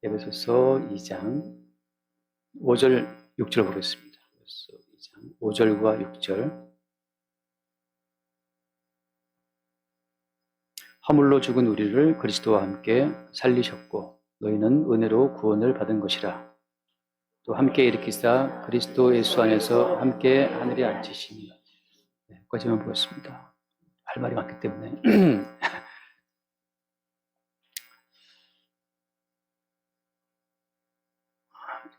에베소서 2장 5절 6절 보겠습니다. 에베소서 2장 5절과 6절. 허물로 죽은 우리를 그리스도와 함께 살리셨고 너희는 은혜로 구원을 받은 것이라. 또 함께 일으키사 그리스도 예수 안에서 함께 하늘에 앉히시니. 여기까지만 보겠습니다. 할 말이 많기 때문에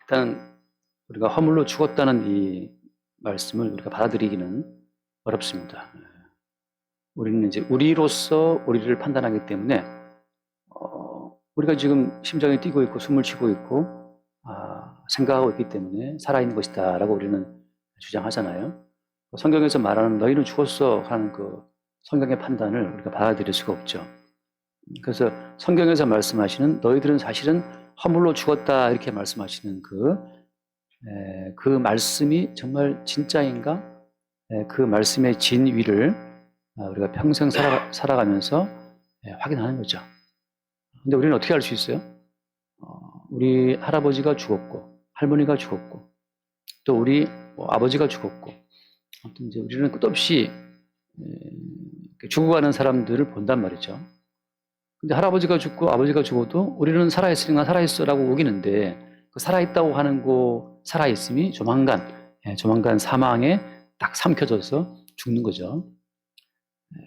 일단 우리가 허물로 죽었다는 이 말씀을 우리가 받아들이기는 어렵습니다. 우리는 이제 우리로서 우리를 판단하기 때문에 우리가 지금 심장이 뛰고 있고 숨을 쉬고 있고 생각하고 있기 때문에 살아있는 것이다 라고 우리는 주장하잖아요. 성경에서 말하는 너희는 죽었어 하는 그 성경의 판단을 우리가 받아들일 수가 없죠. 그래서 성경에서 말씀하시는 너희들은 사실은 허물로 죽었다 이렇게 말씀하시는 그 말씀이 정말 진짜인가? 그 말씀의 진위를 우리가 평생 살아가면서 확인하는 거죠. 근데 우리는 어떻게 알 수 있어요? 우리 할아버지가 죽었고 할머니가 죽었고 또 우리 아버지가 죽었고 아무튼 이제 우리는 끝없이 죽어가는 사람들을 본단 말이죠. 근데 할아버지가 죽고 아버지가 죽어도 우리는 살아있으니까 살아있어라고 우기는데 그 살아있다고 하는 그 살아있음이 조만간 사망에 딱 삼켜져서 죽는 거죠.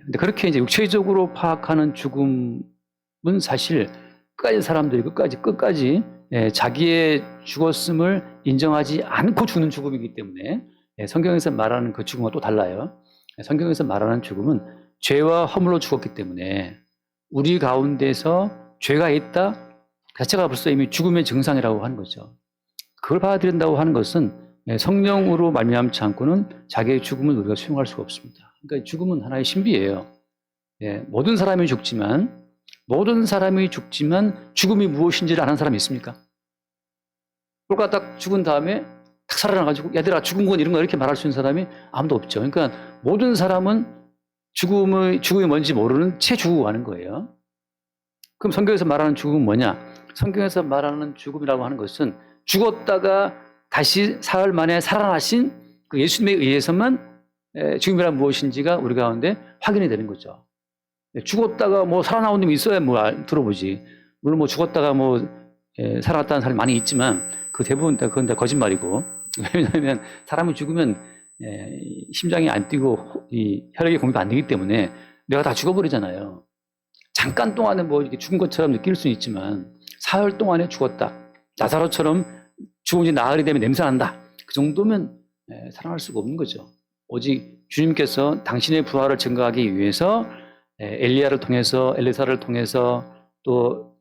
근데 그렇게 이제 육체적으로 파악하는 죽음은 사실 끝까지 사람들이 끝까지 자기의 죽었음을 인정하지 않고 죽는 죽음이기 때문에 성경에서 말하는 그 죽음과 또 달라요. 성경에서 말하는 죽음은 죄와 허물로 죽었기 때문에 우리 가운데서 죄가 있다 그 자체가 벌써 이미 죽음의 증상이라고 하는 거죠. 그걸 받아들인다고 하는 것은 성령으로 말미암지 않고는 자기의 죽음을 우리가 수용할 수가 없습니다. 그러니까 죽음은 하나의 신비예요. 모든 사람이 죽지만 죽음이 무엇인지를 아는 사람이 있습니까? 그러니까 딱 죽은 다음에 탁 살아나가지고 얘들아 죽은 건 이런 거 이렇게 말할 수 있는 사람이 아무도 없죠. 그러니까 모든 사람은 죽음이 뭔지 모르는 채 죽고 가는 거예요. 그럼 성경에서 말하는 죽음은 뭐냐? 성경에서 말하는 죽음이라고 하는 것은 죽었다가 다시 사흘 만에 살아나신 그 예수님에 의해서만 죽음이란 무엇인지가 우리 가운데 확인이 되는 거죠. 죽었다가 뭐 살아나온 놈이 있어야 들어보지. 물론 죽었다가 살아났다는 사람이 많이 있지만 그 대부분 그건 다 거짓말이고. 왜냐하면 사람이 죽으면 심장이 안 뛰고 이 혈액이 공유가 안 되기 때문에 내가 다 죽어버리잖아요. 잠깐 동안은 이렇게 죽은 것처럼 느낄 수는 있지만 사흘 동안에 죽었다. 나사로처럼 죽은 지 나흘이 되면 냄새 난다. 그 정도면 살아날 수가 없는 거죠. 오직 주님께서 당신의 부활을 증거하기 위해서 엘리사를 통해서 또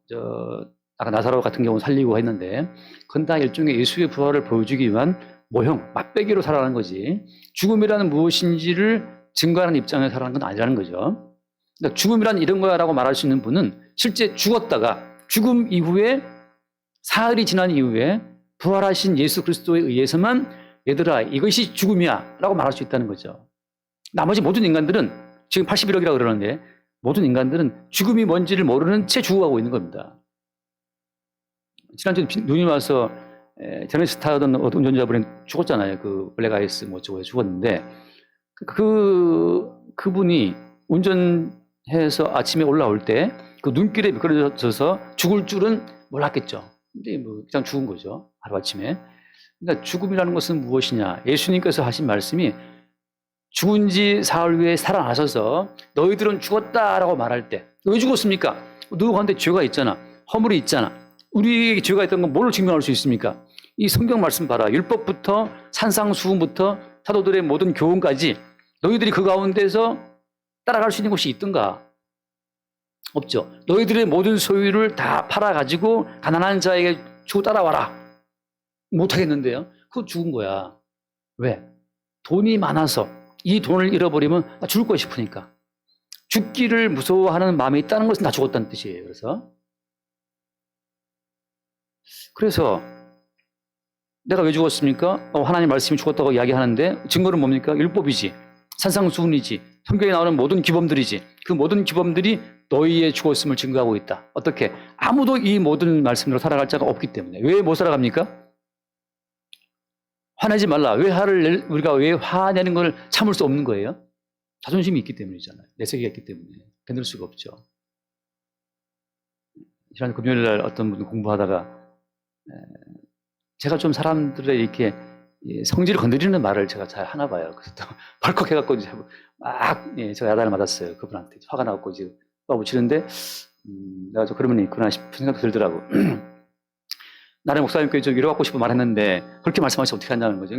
아까 나사로 같은 경우 살리고 했는데 그건 다 일종의 예수의 부활을 보여주기 위한 모형, 맛배기로 살아가는 거지 죽음이라는 무엇인지를 증거하는 입장에서 살아가는 건 아니라는 거죠. 그러니까 죽음이란 이런 거야라고 말할 수 있는 분은 실제 죽었다가 죽음 이후에 사흘이 지난 이후에 부활하신 예수 그리스도에 의해서만 얘들아 이것이 죽음이야 라고 말할 수 있다는 거죠. 나머지 모든 인간들은 지금 81억이라고 그러는데 모든 인간들은 죽음이 뭔지를 모르는 채 죽어가고 있는 겁니다. 지난주에 눈이 와서 제네시스 타던 운전자분이 죽었잖아요. 그 블랙아이스 저거에 죽었는데 그분이 운전해서 아침에 올라올 때 그 눈길에 미끄러져서 죽을 줄은 몰랐겠죠. 근데 그냥 죽은 거죠. 하루아침에. 그러니까 죽음이라는 것은 무엇이냐? 예수님께서 하신 말씀이 죽은 지 사흘 후에 살아나셔서 너희들은 죽었다라고 말할 때 왜 죽었습니까? 누구 가운데 죄가 있잖아. 허물이 있잖아. 우리에게 죄가 있다는 건 뭘로 증명할 수 있습니까? 이 성경 말씀 봐라. 율법부터 산상수훈부터 사도들의 모든 교훈까지 너희들이 그 가운데서 따라갈 수 있는 곳이 있던가? 없죠. 너희들의 모든 소유를 다 팔아가지고 가난한 자에게 주고 따라와라. 못하겠는데요. 그거 죽은 거야. 왜? 돈이 많아서 이 돈을 잃어버리면 나 죽을 거 싶으니까. 죽기를 무서워하는 마음이 있다는 것은 다 죽었다는 뜻이에요. 그래서 내가 왜 죽었습니까? 하나님 말씀이 죽었다고 이야기하는데 증거는 뭡니까? 율법이지. 산상수훈이지. 성경에 나오는 모든 규범들이지. 그 모든 규범들이 너희의 죽었음을 증거하고 있다. 어떻게? 아무도 이 모든 말씀으로 살아갈 자가 없기 때문에. 왜 못 살아갑니까? 화내지 말라. 우리가 왜 화내는 걸 참을 수 없는 거예요? 자존심이 있기 때문이잖아요. 내세계가 있기 때문에. 견딜 수가 없죠. 지난 금요일 날 어떤 분 공부하다가 제가 좀 사람들의 이렇게 성질을 건드리는 말을 제가 잘 하나 봐요. 그래서 또 벌컥 해갖고 이제 막 제가 야단을 맞았어요. 그분한테 화가 나갖고 이제 붙이는데 내가 좀 그러면 있구나 싶은 생각도 들더라고. 나는 목사님께 좀 위로받고 싶은 말 했는데 그렇게 말씀하시면 어떻게 한다는 거죠.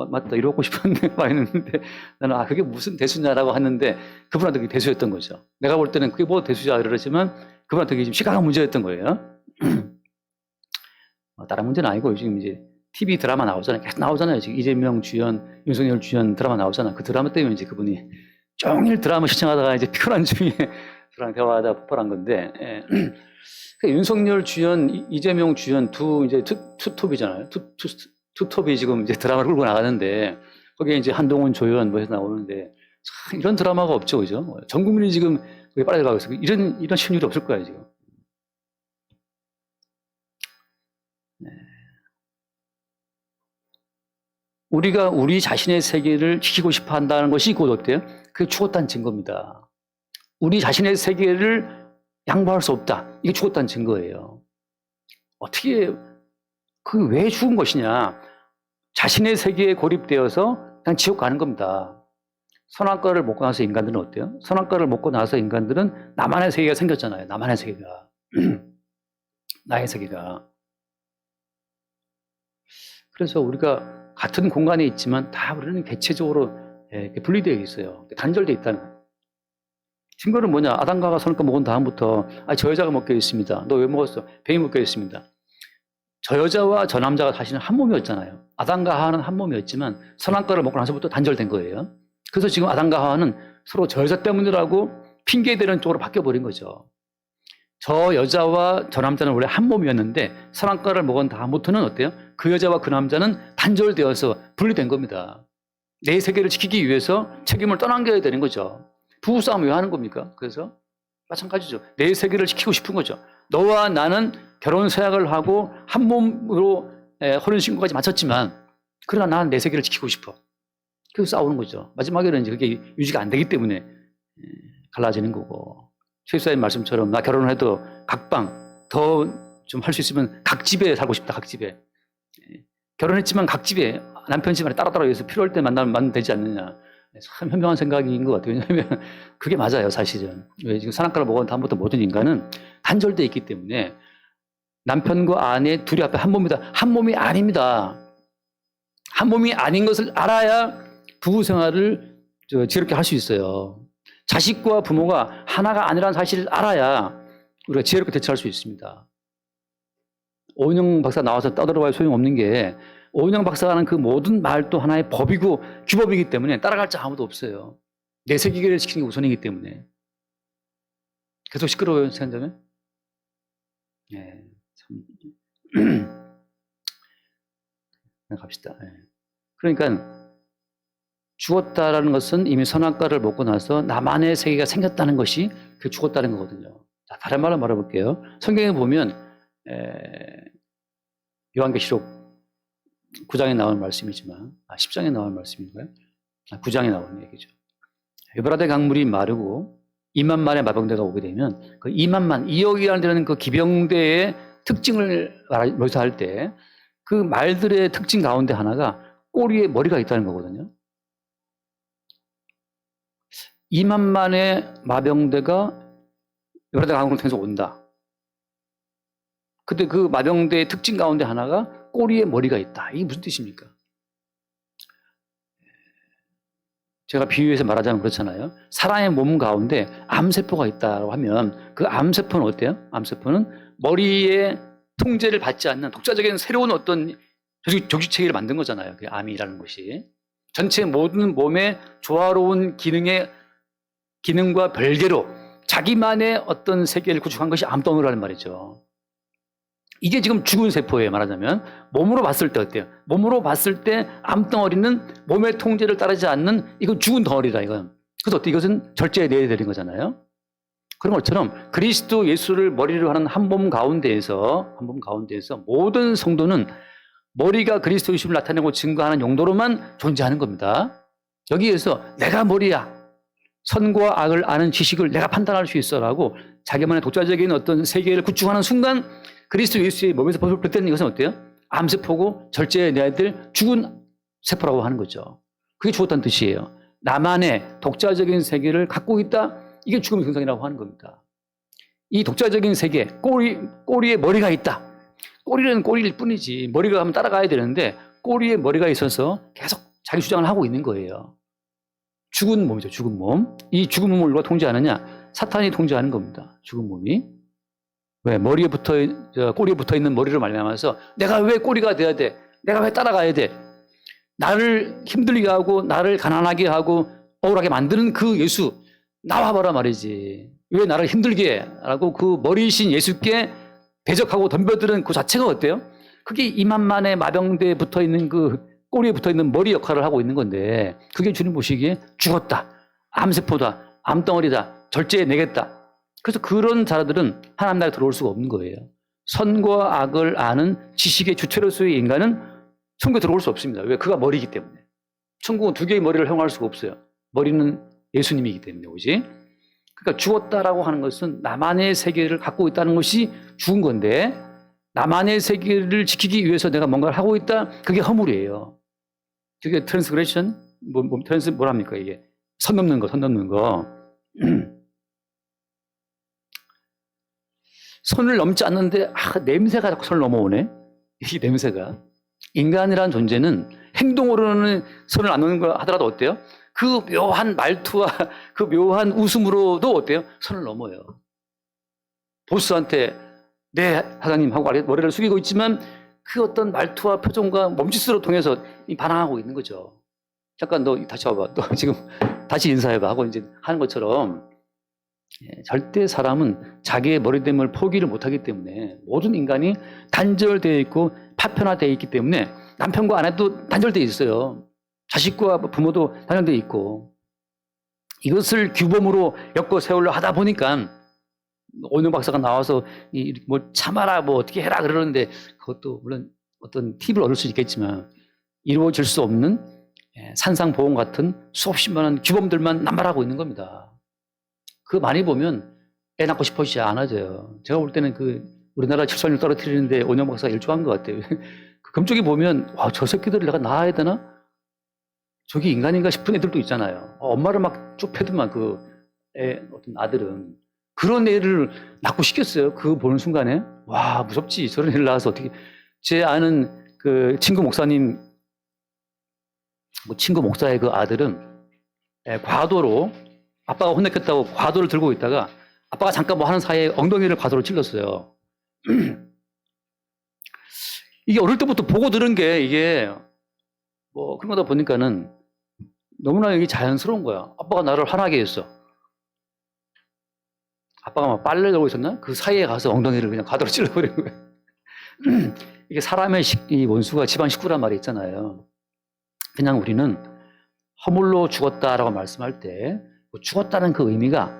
맞다, 위로받고 싶었는데 말했는데 나는 그게 무슨 대수냐라고 했는데 그분한테 그게 대수였던 거죠. 내가 볼 때는 그게 뭐 대수냐 그러지만 그분한테 그게 좀 심각한 문제였던 거예요. 다른 문제는 아니고 지금 이제 TV 드라마 나오잖아요. 계속 나오잖아요. 지금 이재명 주연, 윤석열 주연 드라마 나오잖아요. 그 드라마 때문에 이제 그분이 종일 드라마 시청하다가 이제 피곤한 중에 저랑 대화하다 폭발한 건데, 윤석열 주연, 이재명 주연 이제 투톱이잖아요. 투톱이 지금 이제 드라마를 끌고 나가는데, 거기에 이제 한동훈, 조연 뭐 해서 나오는데, 참 이런 드라마가 없죠. 그죠? 전 국민이 지금 거기에 빨아들어가고 있어요. 이런 시청률이 없을 거예요, 지금. 네. 우리가 우리 자신의 세계를 지키고 싶어 한다는 것이 곧 어때요? 그게 죽었다는 증거입니다. 우리 자신의 세계를 양보할 수 없다. 이게 죽었다는 증거예요. 어떻게, 그게 왜 죽은 것이냐? 자신의 세계에 고립되어서 그냥 지옥 가는 겁니다. 선악과를 먹고 나서 인간들은 어때요? 선악과를 먹고 나서 인간들은 나만의 세계가 생겼잖아요. 나만의 세계가. 나의 세계가. 그래서 우리가 같은 공간에 있지만 다 우리는 개체적으로 분리되어 있어요. 단절되어 있다는 거예요. 증거는 뭐냐? 아담과 선악과 먹은 다음부터 저 여자가 먹게 있습니다. 너 왜 먹었어? 뱀이 먹게 있습니다. 저 여자와 저 남자가 다시는 한 몸이었잖아요. 아담과 하와는 한 몸이었지만 선악과를 먹고 나서부터 단절된 거예요. 그래서 지금 아담과 하와는 서로 저 여자 때문이라고 핑계대는 쪽으로 바뀌어버린 거죠. 저 여자와 저 남자는 원래 한 몸이었는데 선악과를 먹은 다음부터는 어때요? 그 여자와 그 남자는 단절되어서 분리된 겁니다. 내 세계를 지키기 위해서 책임을 떠넘겨야 되는 거죠. 부부싸움 왜 하는 겁니까? 그래서 마찬가지죠. 내 세계를 지키고 싶은 거죠. 너와 나는 결혼 서약을 하고 한 몸으로 혼인신고까지 마쳤지만 그러나 나는 내 세계를 지키고 싶어. 그래서 싸우는 거죠. 마지막에는 이제 그게 유지가 안 되기 때문에 갈라지는 거고. 최수사님 말씀처럼 나 결혼을 해도 각방 더 좀 할 수 있으면 각 집에 살고 싶다. 각 집에. 결혼했지만 각 집에 남편 집안에 따로따로 해서 필요할 때 만나면 되지 않느냐. 참 현명한 생각인 것 같아요. 왜냐하면 그게 맞아요, 사실은. 왜 지금 선악과를 먹은 다음부터 모든 인간은 단절되어 있기 때문에 남편과 아내 둘이 앞에 한 몸이다. 한 몸이 아닙니다. 한 몸이 아닌 것을 알아야 부부 생활을 지혜롭게 할 수 있어요. 자식과 부모가 하나가 아니라는 사실을 알아야 우리가 지혜롭게 대처할 수 있습니다. 오은영 박사 나와서 떠들어봐야 소용없는 게 오은영 박사가 하는 그 모든 말도 하나의 법이고 규범이기 때문에 따라갈 자 아무도 없어요. 내 세계를 지키는 게 우선이기 때문에. 계속 시끄러워요, 생각하면? 예, 참. 갑시다. 예. 그러니까 죽었다라는 것은 이미 선악과를 먹고 나서 나만의 세계가 생겼다는 것이 그 죽었다는 거거든요. 자, 다른 말로 말해볼게요. 성경에 보면 요한계시록 9장에 나오는 말씀이지만 10장에 나오는 말씀인가요? 9장에 나오는 얘기죠. 유브라데 강물이 마르고 2만 만의 마병대가 오게 되면 그 2만 만, 2억이라는 그 기병대의 특징을 묘사할 때 그 말들의 특징 가운데 하나가 꼬리에 머리가 있다는 거거든요. 2만 만의 마병대가 유브라데 강물을 통해서 온다. 근데 그 마병대의 특징 가운데 하나가 꼬리에 머리가 있다. 이게 무슨 뜻입니까? 제가 비유해서 말하자면 그렇잖아요. 사람의 몸 가운데 암세포가 있다고 하면 그 암세포는 어때요? 암세포는 머리에 통제를 받지 않는 독자적인 새로운 어떤 조직체계를 만든 거잖아요. 그 암이라는 것이. 전체 모든 몸의 조화로운 기능과 별개로 자기만의 어떤 세계를 구축한 것이 암덩어리라는 말이죠. 이게 지금 죽은 세포예요, 말하자면. 몸으로 봤을 때 어때요? 몸으로 봤을 때 암덩어리는 몸의 통제를 따르지 않는 이건 죽은 덩어리다, 이건. 그래서 어때? 이것은 절제에 내야 되는 거잖아요. 그런 것처럼 그리스도 예수를 머리로 하는 한 몸 가운데에서 모든 성도는 머리가 그리스도 예수를 나타내고 증거하는 용도로만 존재하는 겁니다. 여기에서 내가 머리야, 선과 악을 아는 지식을 내가 판단할 수 있어라고 자기만의 독자적인 어떤 세계를 구축하는 순간 그리스도 예수의 몸에서 벗을 때는 이것은 어때요? 암세포고 절제해 내야 될 죽은 세포라고 하는 거죠. 그게 죽었다는 뜻이에요. 나만의 독자적인 세계를 갖고 있다. 이게 죽음의 증상이라고 하는 겁니다. 이 독자적인 세계, 꼬리에 머리가 있다. 꼬리는 꼬리일 뿐이지 머리가 하면 따라가야 되는데 꼬리에 머리가 있어서 계속 자기 주장을 하고 있는 거예요. 죽은 몸이죠, 죽은 몸. 이 죽은 몸을 누가 통제하느냐? 사탄이 통제하는 겁니다. 죽은 몸이. 왜? 꼬리에 붙어 있는 머리를 말미암아서 내가 왜 꼬리가 돼야 돼? 내가 왜 따라가야 돼? 나를 힘들게 하고 나를 가난하게 하고 억울하게 만드는 그 예수 나와봐라 말이지. 왜 나를 힘들게 해? 라고 그 머리이신 예수께 대적하고 덤벼드는 그 자체가 어때요? 그게 이만만의 마병대에 붙어있는 그 꼬리에 붙어있는 머리 역할을 하고 있는 건데 그게 주님 보시기에 죽었다, 암세포다, 암덩어리다, 절제해 내겠다. 그래서 그런 자들은 하나님 나라에 들어올 수가 없는 거예요. 선과 악을 아는 지식의 주체로서의 인간은 천국에 들어올 수 없습니다. 왜? 그가 머리이기 때문에. 천국은 두 개의 머리를 허용할 수가 없어요. 머리는 예수님이기 때문에 오지. 그러니까 죽었다라고 하는 것은 나만의 세계를 갖고 있다는 것이 죽은 건데 나만의 세계를 지키기 위해서 내가 뭔가를 하고 있다. 그게 허물이에요. 그게 트랜스그레션? 뭐랍니까 이게? 선 넘는 거. 선을 넘지 않는데 냄새가 자꾸 선을 넘어오네. 이 냄새가. 인간이라는 존재는 행동으로는 선을 안 넘는 거 하더라도 어때요? 그 묘한 말투와 그 묘한 웃음으로도 어때요? 선을 넘어요. 보스한테 네 사장님 하고 머리를 숙이고 있지만 그 어떤 말투와 표정과 몸짓으로 통해서 반항하고 있는 거죠. 잠깐 너 다시 와봐. 너 지금 다시 인사해봐 하고 이제 하는 것처럼 절대 사람은 자기의 머리됨을 포기를 못하기 때문에 모든 인간이 단절되어 있고 파편화되어 있기 때문에 남편과 아내도 단절되어 있어요. 자식과 부모도 단절되어 있고 이것을 규범으로 엮어 세우려 하다 보니까 오은영 박사가 나와서 뭐 참아라 뭐 어떻게 해라 그러는데 그것도 물론 어떤 팁을 얻을 수 있겠지만 이루어질 수 없는 산상보험 같은 수없이 많은 규범들만 남발하고 있는 겁니다. 그거 많이 보면 애 낳고 싶어지지 않아져요. 제가 볼 때는 그 우리나라 출산율 떨어뜨리는데 오은영 박사가 일조한 것 같아요. 그 금쪽이 보면 와, 저 새끼들을 내가 낳아야 되나? 저게 인간인가 싶은 애들도 있잖아요. 엄마를 막 쭉 패더만 그 어떤 아들은 그런 애를 낳고 싶겠어요. 그거 보는 순간에 와 무섭지. 저런 애를 낳아서 어떻게. 제 아는 그 친구 목사님 친구 목사의 그 아들은 과도로 아빠가 혼냈겠다고 과도를 들고 있다가 아빠가 잠깐 뭐 하는 사이에 엉덩이를 과도로 찔렀어요. 이게 어릴 때부터 보고 들은 게 이게 뭐 그런 거다 보니까는 너무나 이게 자연스러운 거야. 아빠가 나를 화나게 했어. 아빠가 막 빨래를 하고 있었나? 그 사이에 가서 엉덩이를 그냥 과도로 찔러버린 거야. 이게 사람의 이 원수가 집안 식구란 말이 있잖아요. 그냥 우리는 허물로 죽었다라고 말씀할 때 죽었다는 그 의미가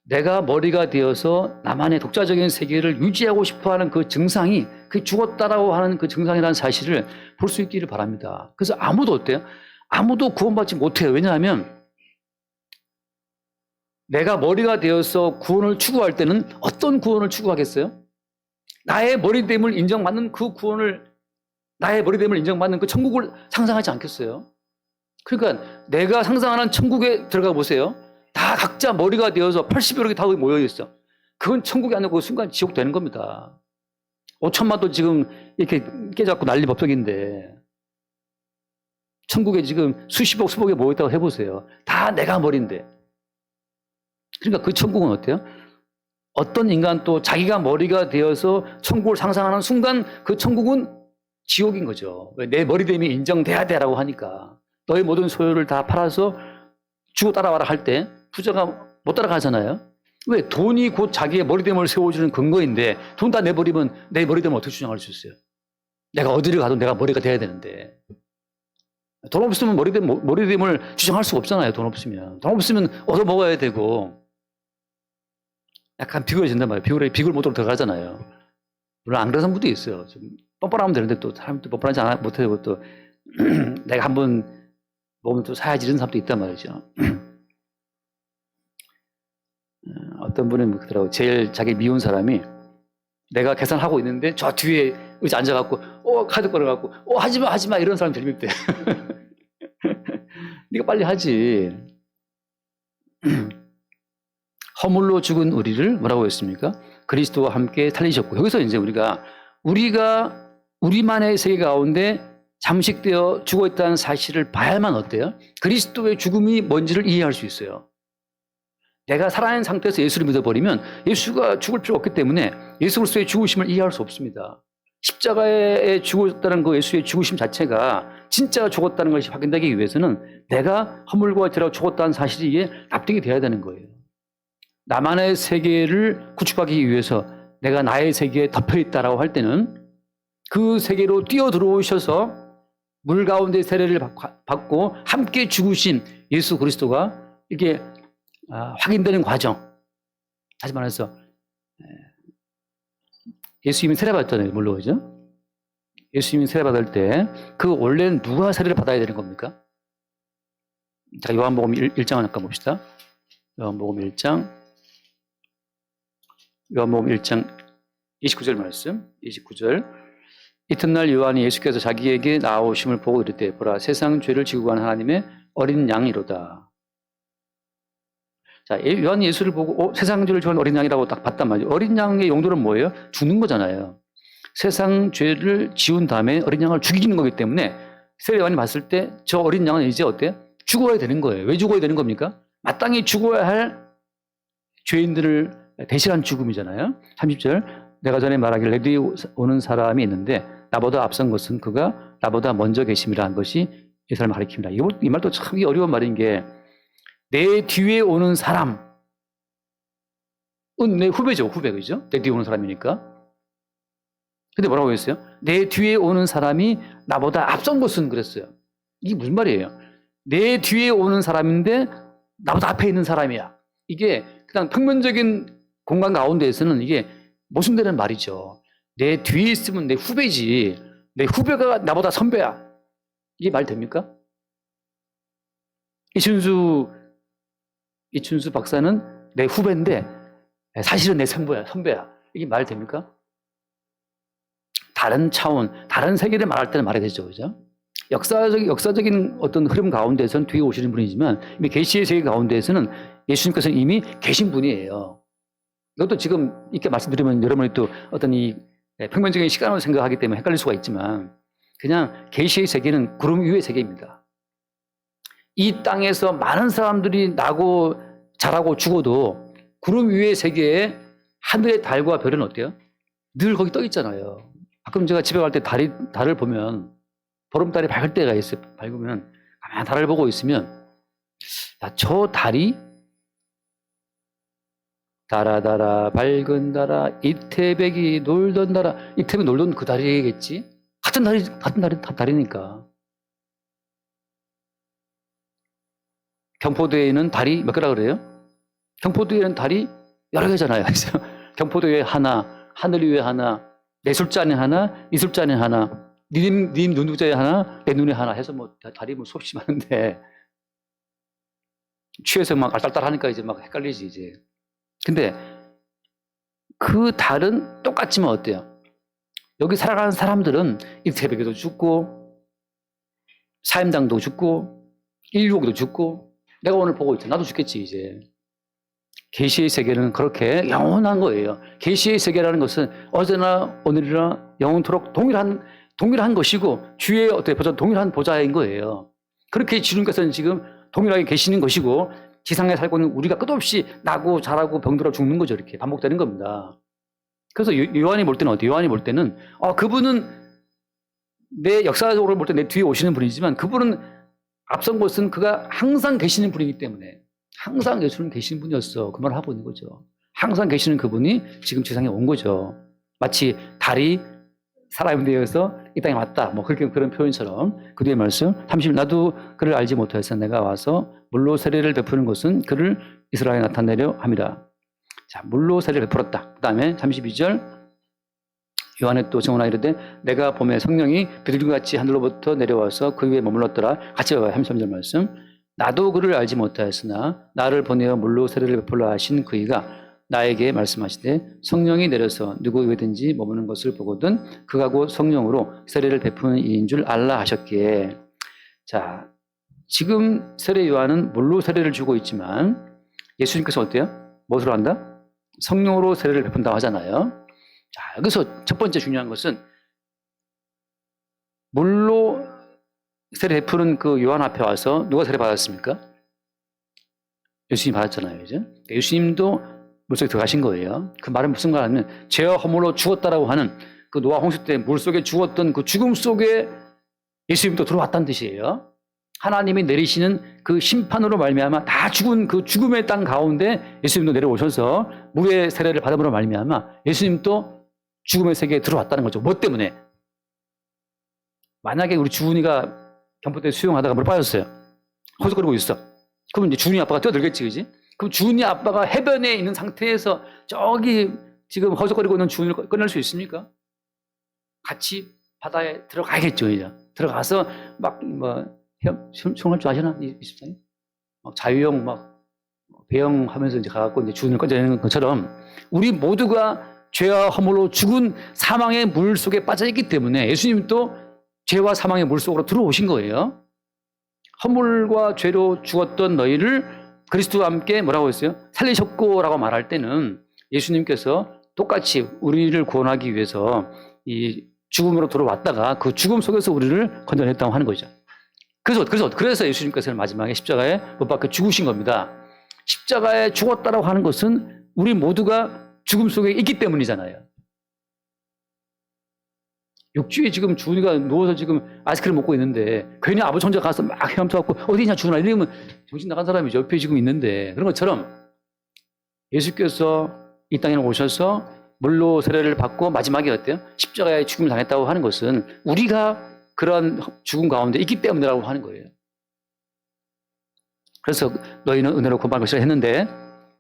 내가 머리가 되어서 나만의 독자적인 세계를 유지하고 싶어하는 그 증상이 그 죽었다라고 하는 그 증상이라는 사실을 볼 수 있기를 바랍니다. 그래서 아무도 어때요? 아무도 구원받지 못해요. 왜냐하면 내가 머리가 되어서 구원을 추구할 때는 어떤 구원을 추구하겠어요? 나의 머리됨을 인정받는 그 구원을, 나의 머리됨을 인정받는 그 천국을 상상하지 않겠어요? 그러니까 내가 상상하는 천국에 들어가 보세요. 다 각자 머리가 되어서 80여러 개 다 모여 있어. 그건 천국이 아니고 그 순간 지옥 되는 겁니다. 5천만도 지금 이렇게 깨잡고 난리 법석인데 천국에 지금 수십억 수백에 모여 있다고 해보세요. 다 내가 머리인데. 그러니까 그 천국은 어때요? 어떤 인간 또 자기가 머리가 되어서 천국을 상상하는 순간 그 천국은 지옥인 거죠. 왜? 내 머리됨이 인정돼야 돼라고 하니까. 너의 모든 소유를 다 팔아서 주고 따라와라 할 때 부자가 못 따라가잖아요. 왜? 돈이 곧 자기의 머리됨을 세워주는 근거인데 돈 다 내버리면 내 머리됨을 어떻게 주장할 수 있어요? 내가 어디를 가도 내가 머리가 돼야 되는데. 돈 없으면 머리됨을 주장할 수가 없잖아요. 돈 없으면. 돈 없으면 얻어먹어야 되고. 약간 비굴해진단 말이에요. 비굴 모드로 들어가잖아요. 물론 안 그런 사람도 있어요. 좀 뻔뻔하면 되는데 또 사람이 또 뻔뻔하지 못하고 또 내가 한번 먹으면 또 사야지 이런 사람도 있단 말이죠. 어떤 분은 그러더라고요. 제일 자기 미운 사람이 내가 계산하고 있는데 저 뒤에 의자 앉아갖고 카드 꺼내갖고 하지마 이런 사람 제일 밉대. 네가 빨리 하지. 허물로 죽은 우리를 뭐라고 했습니까? 그리스도와 함께 살리셨고, 여기서 이제 우리가 우리만의 세계 가운데 잠식되어 죽어있다는 사실을 봐야만 어때요? 그리스도의 죽음이 뭔지를 이해할 수 있어요. 내가 살아있는 상태에서 예수를 믿어버리면 예수가 죽을 필요 없기 때문에 예수 그리스도의 죽으심을 이해할 수 없습니다. 십자가에 죽었다는 그 예수의 죽으심 자체가 진짜 죽었다는 것이 확인되기 위해서는 내가 허물과 죄로 죽었다는 사실이 이게 납득이 돼야 되는 거예요. 나만의 세계를 구축하기 위해서 내가 나의 세계에 덮여있다라고 할 때는 그 세계로 뛰어들어오셔서 물 가운데 세례를 받고 함께 죽으신 예수 그리스도가 이게 확인되는 과정. 다시 말해서 예수님이 세례 받았잖아요. 물론 그죠? 예수님이 세례 받을 때 그 원래는 누가 세례를 받아야 되는 겁니까? 자, 요한복음 1장을 잠깐 봅시다. 요한복음 1장 29절 말씀. 29절. 이튿날 요한이 예수께서 자기에게 나오심을 보고 이르되 보라 세상 죄를 지고 간 하나님의 어린 양이로다. 자, 요한이 예수를 보고 세상 죄를 지고 간 어린 양이라고 딱 봤단 말이에요. 어린 양의 용도는 뭐예요? 죽는 거잖아요. 세상 죄를 지운 다음에 어린 양을 죽이는 거기 때문에 세례 요한이 봤을 때 저 어린 양은 이제 어때요? 죽어야 되는 거예요. 왜 죽어야 되는 겁니까? 마땅히 죽어야 할 죄인들을 대신한 죽음이잖아요. 30절. 내가 전에 말하기를 내 뒤에 오는 사람이 있는데 나보다 앞선 것은 그가 나보다 먼저 계심이라 한 것이 이 사람을 가리킵니다. 이 말도 참 어려운 말인 게 내 뒤에 오는 사람은 내 후배죠. 후배, 그죠? 내 뒤에 오는 사람이니까. 근데 뭐라고 했어요? 내 뒤에 오는 사람이 나보다 앞선 것은 그랬어요. 이게 무슨 말이에요? 내 뒤에 오는 사람인데 나보다 앞에 있는 사람이야. 이게 그냥 평면적인 공간 가운데에서는 이게 모순되는 말이죠. 내 뒤에 있으면 내 후배지. 내 후배가 나보다 선배야. 이게 말 됩니까? 이춘수 박사는 내 후배인데 사실은 내 선배야. 이게 말 됩니까? 다른 차원, 다른 세계를 말할 때는 말해야 되죠. 그죠? 역사적인 어떤 흐름 가운데서는 뒤에 오시는 분이지만 이미 계시의 세계 가운데에서는 예수님께서는 이미 계신 분이에요. 이것도 지금 이렇게 말씀드리면 여러분이 또 어떤 이 평면적인 시간으로 생각하기 때문에 헷갈릴 수가 있지만 그냥 계시의 세계는 구름 위의 세계입니다. 이 땅에서 많은 사람들이 나고 자라고 죽어도 구름 위의 세계에 하늘의 달과 별은 어때요? 늘 거기 떠 있잖아요. 가끔 제가 집에 갈 때 달을 보면 보름달이 밝을 때가 있어요. 밝으면 가만히 달을 보고 있으면 저 달이 달아 밝은 달아 이태백이 놀던 달아 이태백이 놀던 그 달이겠지? 같은 달이니까. 경포대에는 달이 몇 개라 그래요? 경포대에는 달이 여러 개잖아요. 그래서 경포대에 하나, 하늘 위에 하나, 내 술잔에 하나, 이 술잔에 하나, 님 눈두자에 하나, 내 눈에 하나 해서 뭐 달이 뭐 수없이 많은데 취해서 막 알딸딸하니까 이제 막 헷갈리지 이제. 근데 그 달은 똑같지만 어때요? 여기 살아가는 사람들은 이태백에도 죽고 사임당도 죽고 일육도 죽고 내가 오늘 보고 있잖아. 나도 죽겠지 이제. 계시의 세계는 그렇게 영원한 거예요. 계시의 세계라는 것은 어제나 오늘이나 영원토록 동일한 것이고 주의 동일한 보좌인 거예요. 그렇게 주님께서는 지금 동일하게 계시는 것이고 지상에 살고 있는 우리가 끝없이 나고 자라고 병들어 죽는 거죠. 이렇게 반복되는 겁니다. 그래서 요한이 볼 때는 어때요? 요한이 볼 때는 그분은 내 역사적으로 볼 때 내 뒤에 오시는 분이지만 그분은 앞선 것은 그가 항상 계시는 분이기 때문에 항상 예수는 계시는 분이었어. 그 말을 하고 있는 거죠. 항상 계시는 그분이 지금 세상에 온 거죠. 마치 달이 사람에 대해서 이 땅에 왔다. 뭐 그렇게 그런 표현처럼 그 뒤에 말씀 30일 나도 그를 알지 못하여서 내가 와서 물로 세례를 베푸는 것은 그를 이스라엘에 나타내려 함이라. 자, 물로 세례를 베풀었다. 그 다음에 32절 요한의 또 증언하여 이르되 내가 봄에 성령이 비둘기같이 하늘로부터 내려와서 그 위에 머물렀더라. 같이 봐봐요. 33절 말씀. 나도 그를 알지 못하였으나 나를 보내어 물로 세례를 베풀라 하신 그이가 나에게 말씀하시되 성령이 내려서 누구 위에든지 머무는 것을 보거든 그가 곧 성령으로 세례를 베푸는 이인 줄 알라 하셨기에. 자, 지금 세례 요한은 물로 세례를 주고 있지만 예수님께서 어때요? 무엇으로 한다? 성령으로 세례를 베푼다고 하잖아요. 자, 여기서 첫 번째 중요한 것은 물로 세례 베푸는 그 요한 앞에 와서 누가 세례 받았습니까? 예수님 받았잖아요. 그죠? 예수님도 물속에 들어가신 거예요. 그 말은 무슨 말하면 죄와 허물로 죽었다라고 하는 그 노아 홍수 때 물속에 죽었던 그 죽음 속에 예수님도 들어왔다는 뜻이에요. 하나님이 내리시는 그 심판으로 말미암아 다 죽은 그 죽음의 땅 가운데 예수님도 내려오셔서 물의 세례를 받음으로 말미암아 예수님도 죽음의 세계에 들어왔다는 거죠. 뭐 때문에? 만약에 우리 주은이가 경포대 수영하다가 물에 빠졌어요. 허석거리고 있어. 그럼 이제 주은이 아빠가 뛰어들겠지, 그지? 그럼 주은이 아빠가 해변에 있는 상태에서 저기 지금 허석거리고 있는 주은이를 꺼낼 수 있습니까? 같이 바다에 들어가야겠죠, 이제. 들어가서 막 수영할 줄 아시나? 이 집사님? 막 자유형 막 배영하면서 이제 가갖고 이제 주은이를 꺼내는 것처럼 우리 모두가 죄와 허물로 죽은 사망의 물 속에 빠져있기 때문에 예수님도 죄와 사망의 물 속으로 들어오신 거예요. 허물과 죄로 죽었던 너희를 그리스도와 함께 뭐라고 했어요? 살리셨고라고 말할 때는 예수님께서 똑같이 우리를 구원하기 위해서 이 죽음으로 들어왔다가 그 죽음 속에서 우리를 건져냈다고 하는 거죠. 그래서 예수님께서 마지막에 십자가에 못 박혀 죽으신 겁니다. 십자가에 죽었다라고 하는 것은 우리 모두가 죽음 속에 있기 때문이잖아요. 육주에 지금 주은이가 누워서 지금 아이스크림 먹고 있는데 괜히 아버지 혼자 가서 막 헤엄쳐갖고 어디냐 주은아 이러면 정신 나간 사람이 옆에 지금 있는데 그런 것처럼 예수께서 이 땅에 오셔서 물로 세례를 받고 마지막에 어때요? 십자가에 죽음을 당했다고 하는 것은 우리가 그런 죽음 가운데 있기 때문이라고 하는 거예요. 그래서 너희는 은혜로 구원받을 것이라 했는데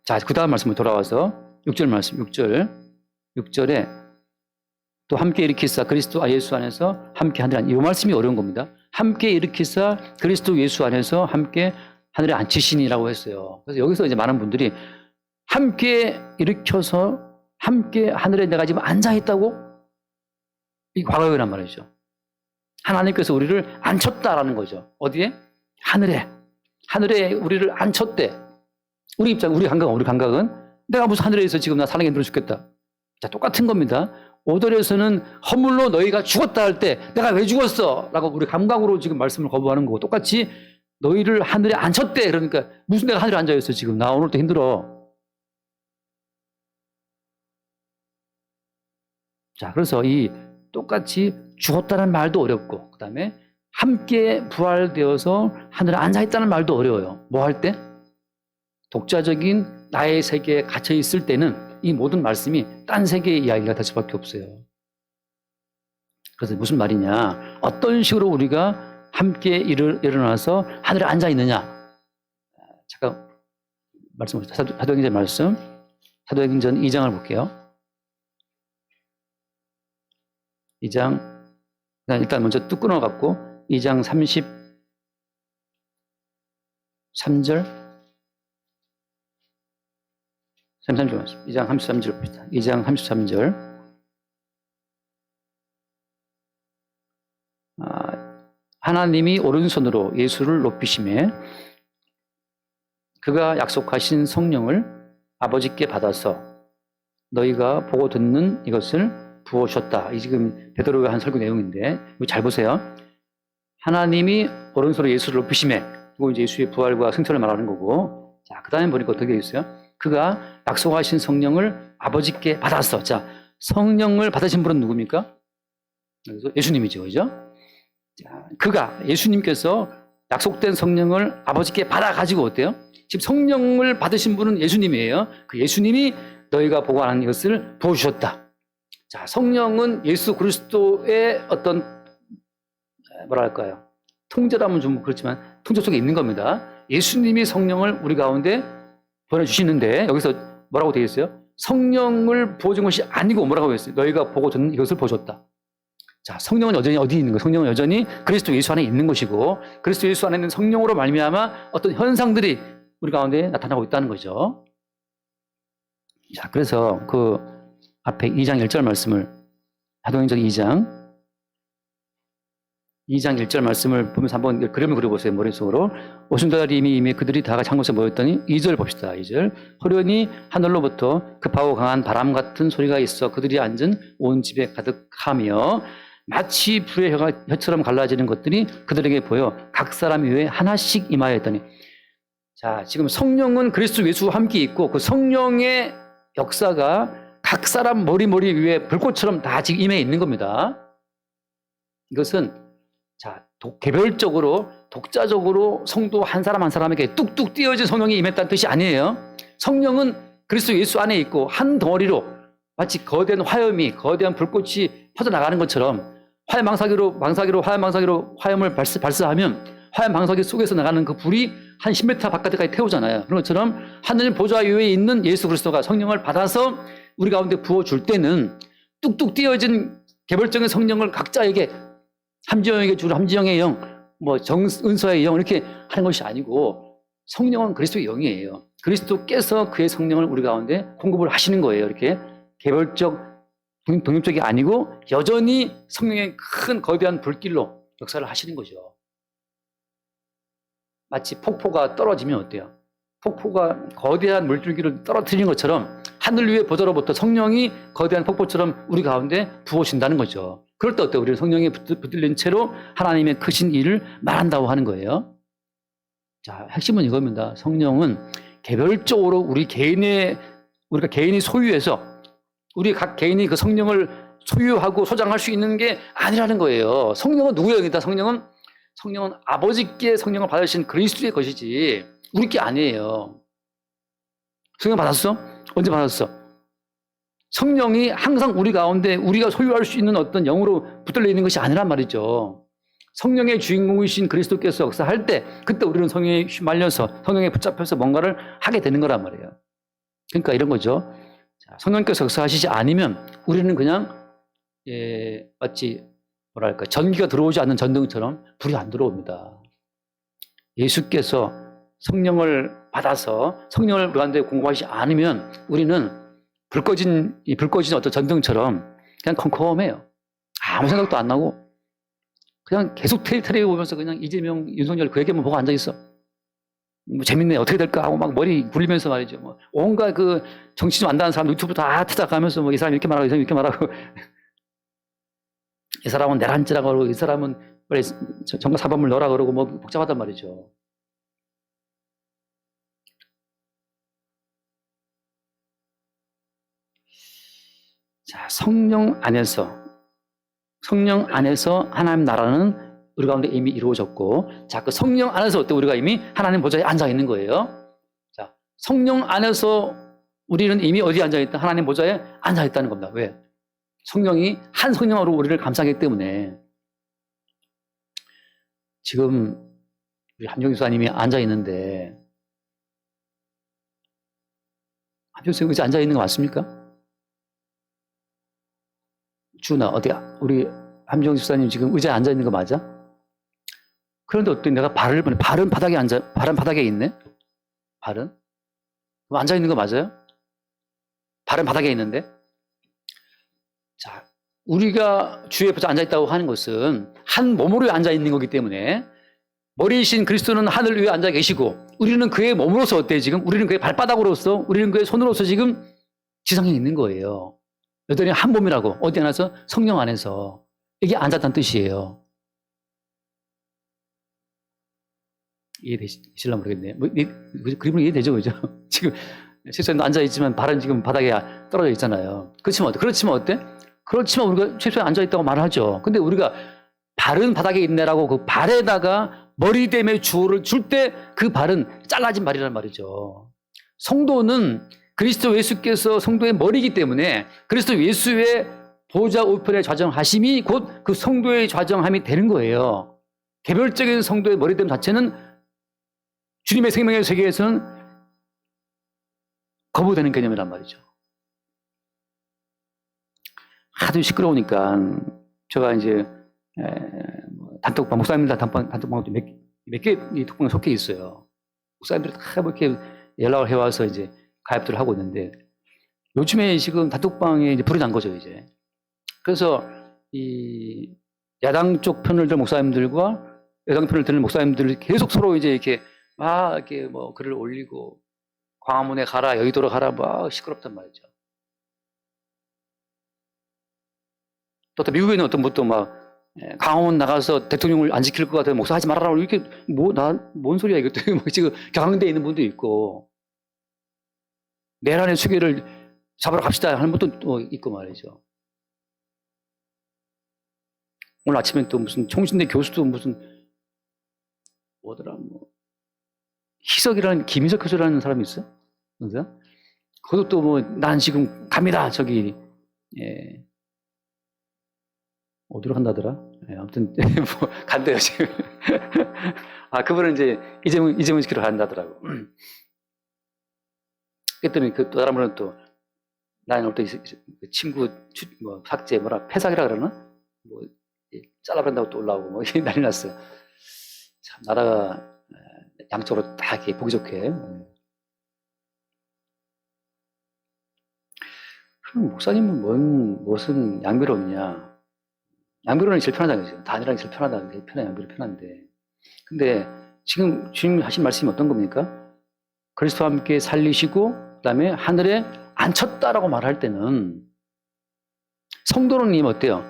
자, 그 다음 말씀으로 돌아와서 6절 말씀, 6절에 또 함께 일으키사 그리스도 예수 안에서 함께 하늘에 이 말씀이 어려운 겁니다. 함께 일으키사 그리스도 예수 안에서 함께 하늘에 앉히시니라고 했어요. 그래서 여기서 이제 많은 분들이 함께 일으켜서 함께 하늘에 내가 지금 앉아 있다고? 이 과거형이란 말이죠. 하나님께서 우리를 앉혔다라는 거죠. 어디에? 하늘에. 하늘에 우리를 앉혔대. 우리 감각은 내가 무슨 하늘에 있어 지금 나 사랑에 들어 죽겠다. 자, 똑같은 겁니다. 오돌에서는 허물로 너희가 죽었다 할 때 내가 왜 죽었어? 라고 우리 감각으로 지금 말씀을 거부하는 거고 똑같이 너희를 하늘에 앉혔대. 그러니까 무슨 내가 하늘에 앉아있어 지금. 나 오늘도 힘들어. 자, 그래서 이 똑같이 죽었다는 말도 어렵고 그 다음에 함께 부활되어서 하늘에 앉아있다는 말도 어려워요. 뭐 할 때? 독자적인 나의 세계에 갇혀 있을 때는 이 모든 말씀이 딴 세계의 이야기가 될 수밖에 없어요. 그래서 무슨 말이냐? 어떤 식으로 우리가 함께 일어나서 하늘에 앉아 있느냐? 잠깐 말씀을 사도행전 말씀, 사도행전 2장을 볼게요. 2장 일단 먼저 뚝 끊어갖고 2장 33절. 2장 33절 봅시다. 2장 33절. 하나님이 오른손으로 예수를 높이심에 그가 약속하신 성령을 아버지께 받아서 너희가 보고 듣는 이것을 부어주셨다. 이 지금 베드로가 한 설교 내용인데 잘 보세요. 하나님이 오른손으로 예수를 높이심에 그리고 이제 예수의 부활과 승천을 말하는 거고 자, 그 다음에 보니까 어떻게 있어요? 그가 약속하신 성령을 아버지께 받았어. 자, 성령을 받으신 분은 누굽니까? 그래서 예수님이죠. 그죠? 자, 그가, 예수님께서 약속된 성령을 아버지께 받아가지고 어때요? 지금 성령을 받으신 분은 예수님이에요. 그 예수님이 너희가 보고 아는 이것을 보여주셨다. 자, 성령은 예수 그리스도의 어떤 뭐랄까요? 통제라면 좀 그렇지만 통제 속에 있는 겁니다. 예수님이 성령을 우리 가운데 보내주시는데 여기서 뭐라고 되어 있어요? 성령을 부어준 것이 아니고 뭐라고 했어요? 너희가 보고 듣는 이것을 보여줬다. 자, 성령은 여전히 어디 있는 거예요? 성령은 여전히 그리스도 예수 안에 있는 것이고 그리스도 예수 안에 있는 성령으로 말미암아 어떤 현상들이 우리 가운데 나타나고 있다는 거죠. 자, 그래서 그 앞에 2장 1절 말씀을 사도행전 2장 1절 말씀을 보면서 한번 그림을 그려보세요. 머릿속으로. 오순절이 이미 그들이 다 같이 한 곳에 모였더니 2절 봅시다. 2절. 호련히 하늘로부터 급하고 강한 바람 같은 소리가 있어 그들이 앉은 온 집에 가득하며 마치 불의 혀처럼 갈라지는 것들이 그들에게 보여 각 사람 위에 하나씩 임하였더니, 자, 지금 성령은 그리스도 예수와 함께 있고 그 성령의 역사가 각 사람 머리 위에 불꽃처럼 다 지금 임해 있는 겁니다. 이것은 자, 개별적으로 독자적으로 성도 한 사람 한 사람에게 뚝뚝 띄어진 성령이 임했다는 뜻이 아니에요. 성령은 그리스도 예수 안에 있고 한 덩어리로 마치 거대한 화염이 거대한 불꽃이 퍼져나가는 것처럼 화염 방사기로 화염을 발사하면 화염 방사기 속에서 나가는 그 불이 한 10m 바깥까지 태우잖아요. 그런 것처럼 하늘 보좌 위에 있는 예수 그리스도가 성령을 받아서 우리 가운데 부어줄 때는 뚝뚝 띄어진 개별적인 성령을 각자에게 함지영에게 주로 함지영의 영, 은서의 영 이렇게 하는 것이 아니고 성령은 그리스도의 영이에요. 그리스도께서 그의 성령을 우리 가운데 공급을 하시는 거예요. 이렇게 개별적 독립적이 아니고 여전히 성령의 큰 거대한 불길로 역사를 하시는 거죠. 마치 폭포가 떨어지면 어때요? 폭포가 거대한 물줄기를 떨어뜨리는 것처럼 하늘 위의 보좌로부터 성령이 거대한 폭포처럼 우리 가운데 부어진다는 거죠. 그럴 때 어때요? 우리는 성령에 붙들린 채로 하나님의 크신 일을 말한다고 하는 거예요. 자, 핵심은 이겁니다. 성령은 개별적으로 우리가 개인이 소유해서 우리 각 개인이 그 성령을 소유하고 소장할 수 있는 게 아니라는 거예요. 성령은 누구의 영이다? 성령은 아버지께 성령을 받으신 그리스도의 것이지 우리 게 아니에요. 성령 받았어? 언제 받았어? 성령이 항상 우리 가운데 우리가 소유할 수 있는 어떤 영으로 붙들려 있는 것이 아니란 말이죠. 성령의 주인공이신 그리스도께서 역사할 때 그때 우리는 성령에 휘말려서 성령에 붙잡혀서 뭔가를 하게 되는 거란 말이에요. 그러니까 이런 거죠. 성령께서 역사하시지 않으면 우리는 그냥 마치 전기가 들어오지 않는 전등처럼 불이 안 들어옵니다. 예수께서 성령을 받아서 성령을 우리 가운데 공급하시지 않으면 우리는 불 꺼진 어떤 전등처럼 그냥 컴컴해요. 아무 생각도 안 나고 그냥 계속 텔레비전 보면서 그냥 이재명, 윤석열 그 얘기만 보고 앉아있어. 재밌네, 어떻게 될까 하고 막 머리 굴리면서 말이죠. 온갖 그 정치 좀 안다는 사람 유튜브 다 찾아가면서 이 사람 이렇게 말하고 이 사람 이렇게 말하고 이 사람은 내란죄라고 그러고 이 사람은 정가 사범을 넣으라 그러고 복잡하단 말이죠. 자, 성령 안에서 하나님 나라는 우리 가운데 이미 이루어졌고, 자, 그 성령 안에서 어때? 우리가 이미 하나님 보좌에 앉아 있는 거예요. 자, 성령 안에서 우리는 이미 어디에 앉아 있다? 하나님 보좌에 앉아 있다는 겁니다. 왜? 성령이 한 성령으로 우리를 감싸기 때문에. 지금 우리 함정 교사님이 앉아 있는데 함정 교사님 의자 앉아 있는 거 맞습니까? 주나 어디야? 우리 함정 교사님 지금 의자에 앉아 있는 거 맞아? 그런데 어떻게 내가 발은 바닥에 있네? 발은? 앉아 있는 거 맞아요? 발은 바닥에 있는데? 자, 우리가 주의 보좌에 앉아 있다고 하는 것은 한 몸으로 앉아 있는 거기 때문에 머리이신 그리스도는 하늘 위에 앉아 계시고 우리는 그의 몸으로서 어때요 지금? 우리는 그의 발바닥으로서 우리는 그의 손으로서 지금 지상에 있는 거예요. 여전히 한 몸이라고. 어디 안에서? 성령 안에서. 이게 앉았다는 뜻이에요. 이해되실라 모르겠네요. 그림은 이해되죠, 그죠? 지금 최소한 앉아있지만 발은 지금 바닥에 떨어져 있잖아요. 그렇지만 어때? 그렇지만 우리가 최소한 앉아있다고 말하죠. 근데 우리가 발은 바닥에 있네라고 그 발에다가 머리됨의 주어를 줄 때 그 발은 잘라진 발이란 말이죠. 성도는 그리스도 예수께서 성도의 머리이기 때문에 그리스도 예수의 보좌 우편에 좌정하심이 곧 그 성도의 좌정함이 되는 거예요. 개별적인 성도의 머리됨 자체는 주님의 생명의 세계에서는 거부되는 개념이란 말이죠. 하도 시끄러우니까 제가 이제 단톡방, 목사님들 단톡방도 몇 개 톡방에 속해 있어요. 목사님들이 다 이렇게 연락을 해와서 이제 가입들을 하고 있는데 요즘에 지금 단톡방에 이제 불이 난 거죠, 이제. 그래서 이 야당 쪽 편을 들 목사님들과 여당 편을 드는 목사님들이 계속 서로 이제 이렇게 막 이렇게 뭐 글을 올리고 광화문에 가라, 여의도로 가라, 막 시끄럽단 말이죠. 또 미국에는 어떤 분도 막 광화문 나가서 대통령을 안 지킬 것 같아요. 목사 하지 말아라. 이렇게 뭔 소리야 이것도. 뭐 지금 격앙돼 있는 분도 있고 내란의 수괴를 잡으러 갑시다 하는 분도 또 있고 말이죠. 오늘 아침에 또 무슨 총신대 교수도 무슨 뭐더라 뭐 희석이라는 김희석 교수라는 사람이 있어요. 그죠? 그것도 또 뭐 난 지금 갑니다. 저기 어디로 간다더라? 아무튼 뭐 간대요 지금. 아 그분은 이제 이재명 지키러 간다더라고. 그랬더니 그 또 다른 분은 또 나는 어떤 친구 뭐 삭제 뭐라 폐삭이라 그러나 뭐 잘라버린다고 또 올라오고 뭐 이게 난리 났어요. 참 나라가 양쪽으로 다 이렇게 보기 좋게. 그럼 목사님은 무슨 양비로 없냐? 양비로는 제일 편하다는 거죠. 단이랑 제일 편하다는 게 양비로 편한데. 근데 지금 주님 하신 말씀이 어떤 겁니까? 그리스도와 함께 살리시고 그다음에 하늘에 앉혔다라고 말할 때는 성도는 어때요?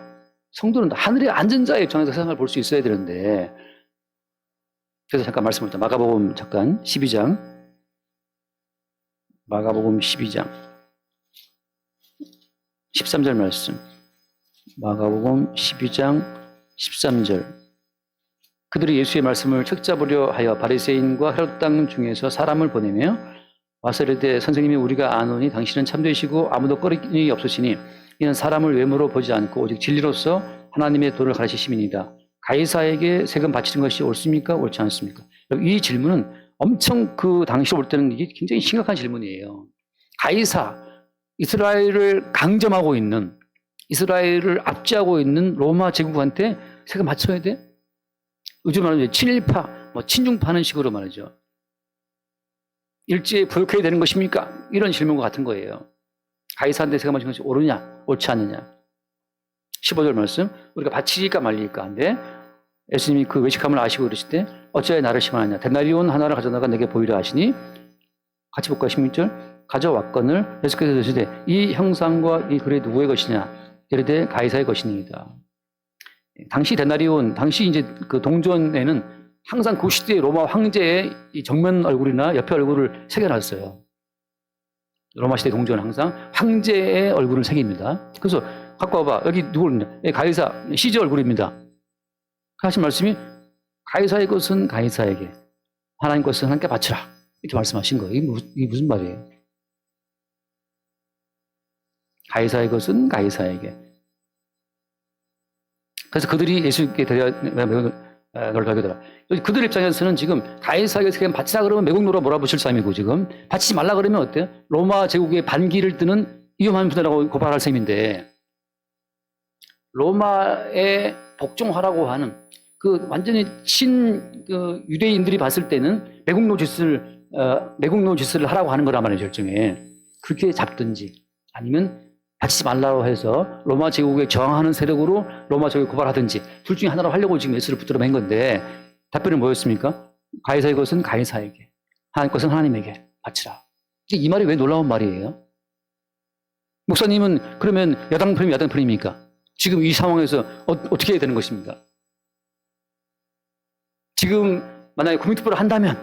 성도는 하늘에 앉은 자의 입장에서 세상을 볼 수 있어야 되는데 그래서 잠깐 말씀을 좀 마가복음 잠깐 12장 마가복음 12장 13절 말씀 마가복음 12장 13절 그들이 예수의 말씀을 책잡으려 하여 바리새인과 헤롯 땅 중에서 사람을 보내며 와서 이르되 선생님이 우리가 아노니 당신은 참되시고 아무도 꺼림이 없으시니 이는 사람을 외모로 보지 않고 오직 진리로서 하나님의 도를 가르치심이니이다. 가이사에게 세금 바치는 것이 옳습니까? 옳지 않습니까? 이 질문은 엄청 그 당시로 볼 때는 이게 굉장히 심각한 질문이에요. 가이사, 이스라엘을 강점하고 있는 이스라엘을 압제하고 있는 로마 제국한테 세금 바쳐야 돼? 요즘 말하는 친일파, 친중파는 식으로 말이죠. 일제에 부역해야 되는 것입니까? 이런 질문과 같은 거예요. 가이사한테 세금 바치는 것이 옳으냐, 옳지 않느냐. 15절 말씀, 우리가 바치리까 말리까 한데 예수님이 그 외식함을 아시고 그러실 때 어찌하여 나를 심하느냐. 데나리온 하나를 가져다가 내게 보이려 하시니 같이 볼까요? 16절 가져왔건을 예수께서 드시되 이 형상과 이 글이 누구의 것이냐. 이르되 가이사의 것이니이다. 당시 데나리온, 당시 이제 그 동전에는 항상 그 시대의 로마 황제의 이 정면 얼굴이나 옆에 얼굴을 새겨놨어요. 로마 시대 동전은 항상 황제의 얼굴을 새깁니다. 그래서 갖고 와봐. 여기 누구냐? 가이사, 시저 얼굴입니다. 하신 말씀이 가이사의 것은 가이사에게, 하나님 것은 하나님께 바치라. 이렇게 말씀하신 거예요. 이게 무슨 말이에요? 가이사의 것은 가이사에게. 그래서 그들이 예수께 놀라게더라. 그들 입장에서는 지금 가이사에게 세금 바치라 그러면 매국노로 몰아붙일 싸움이고 지금 바치지 말라 그러면 어때요? 로마 제국의 반기를 뜨는 위험한 분야라고 고발할 셈인데 로마에 복종하라고 하는 그 완전히 그 유대인들이 봤을 때는 매국노 짓을 하라고 하는 거란 말이에요, 결정에. 그렇게 잡든지 아니면 바치지 말라고 해서 로마 제국에 저항하는 세력으로 로마 제국에 고발하든지 둘 중에 하나로 하려고 지금 예수를 붙들어 맨 건데 답변은 뭐였습니까? 가이사의 것은 가이사에게, 하나님 것은 하나님에게 바치라. 이 말이 왜 놀라운 말이에요? 목사님은 그러면 여당 편입니까? 야당 편입니까? 지금 이 상황에서 어떻게 해야 되는 것입니까? 지금 만약에 국민투표를 한다면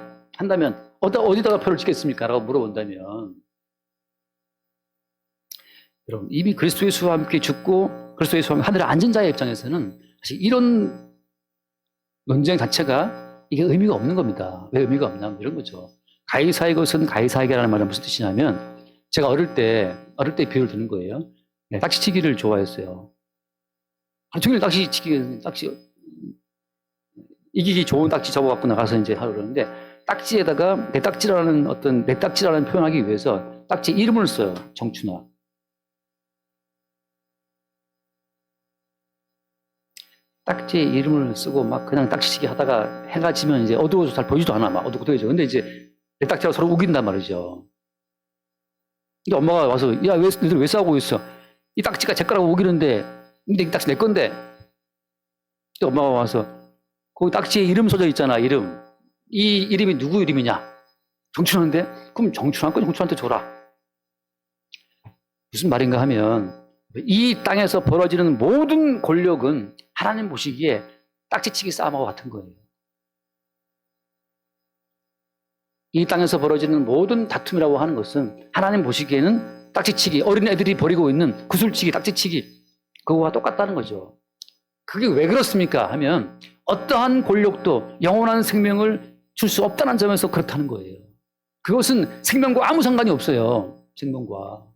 어디다가 표를 찍겠습니까? 라고 물어본다면 여러분 이미 그리스도 예수와 함께 죽고 그리스도 예수와 함께 하늘에 앉은 자의 입장에서는 사실 이런 논쟁 자체가 이게 의미가 없는 겁니다. 왜 의미가 없냐? 이런 거죠. 가이사의 것은 가이사에게라는 말은 무슨 뜻이냐면 제가 어릴 때 비유를 드는 거예요. 네, 딱지치기를 좋아했어요. 하루 종일 딱지 이기기 좋은 딱지 접어갖고 나가서 이제 하러 그러는데, 딱지에다가 내 딱지라는 표현하기 위해서 딱지 이름을 써요. 정춘화. 딱지에 이름을 쓰고 막 그냥 딱지치기 하다가 해가 지면 이제 어두워서 잘 보이지도 않아. 막 어두워져. 근데 이제 내 딱지하고 서로 우긴단 말이죠. 근데 엄마가 와서, 야, 너희들 왜 싸우고 있어? 이 딱지가 제 거라고 우기는데, 근데 이 딱지 내 건데. 근데 엄마가 와서, 거기 딱지에 이름 써져 있잖아, 이름. 이 이름이 누구 이름이냐? 정춘한데? 그럼 정춘한 거 정춘한테 줘라. 무슨 말인가 하면, 이 땅에서 벌어지는 모든 권력은 하나님 보시기에 딱지치기 싸움하고 같은 거예요. 이 땅에서 벌어지는 모든 다툼이라고 하는 것은 하나님 보시기에는 딱지치기, 어린 애들이 벌이고 있는 구슬치기, 딱지치기, 그거와 똑같다는 거죠. 그게 왜 그렇습니까? 하면 어떠한 권력도 영원한 생명을 줄 수 없다는 점에서 그렇다는 거예요. 그것은 생명과 아무 상관이 없어요. 생명과.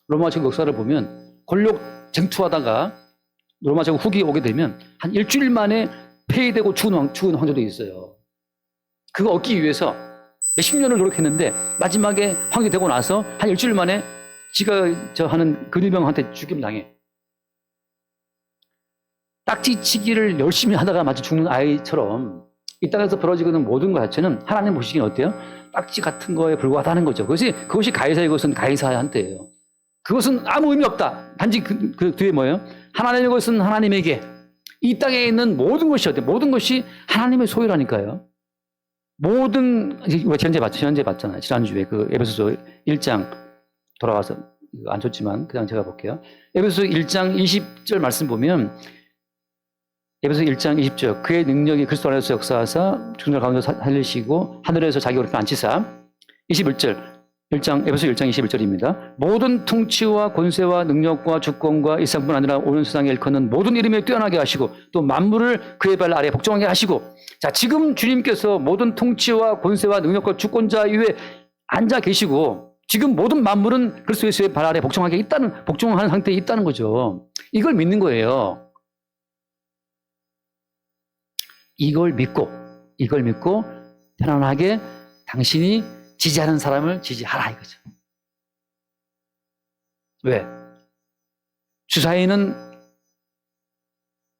로마 제국 역사를 보면 권력 쟁투하다가 로마 제국 후기에 오게 되면 한 일주일 만에 폐위되고 죽은 황제도 있어요. 그거 얻기 위해서 몇십 년을 노력했는데 마지막에 황제 되고 나서 한 일주일 만에 지가 하는 근위병한테 죽임 당해. 딱지치기를 열심히 하다가 마치 죽는 아이처럼 이 땅에서 벌어지고 있는 모든 것 자체는 하나님 보시기엔 어때요? 딱지 같은 거에 불과하다는 거죠. 그것이 가이사의 것은 가이사한테예요. 그것은 아무 의미 없다. 단지 그 뒤에 뭐예요? 하나님의 것은 하나님에게. 이 땅에 있는 모든 것이 어때요? 모든 것이 하나님의 소유라니까요. 현재 봤잖아요. 지난주에 그 에베소서 1장 돌아와서 안 줬지만 그냥 제가 볼게요. 에베소서 1장 20절 말씀 보면, 에베소서 1장 20절, 그의 능력이 그리스도 안에서 역사하사 죽은 가운데 살리시고 하늘에서 자기 오른편 앉히사. 21절, 에베소 1장 21절입니다. 모든 통치와 권세와 능력과 주권과 이 세상뿐 아니라 온 세상에 일컫는 모든 이름에 뛰어나게 하시고 또 만물을 그의 발 아래에 복종하게 하시고. 자, 지금 주님께서 모든 통치와 권세와 능력과 주권자 위에 앉아 계시고 지금 모든 만물은 그리스도 예수의 발 아래에 복종하는 상태에 있다는 거죠. 이걸 믿는 거예요. 이걸 믿고 편안하게 당신이 지지하는 사람을 지지하라 이거죠. 왜? 주사위는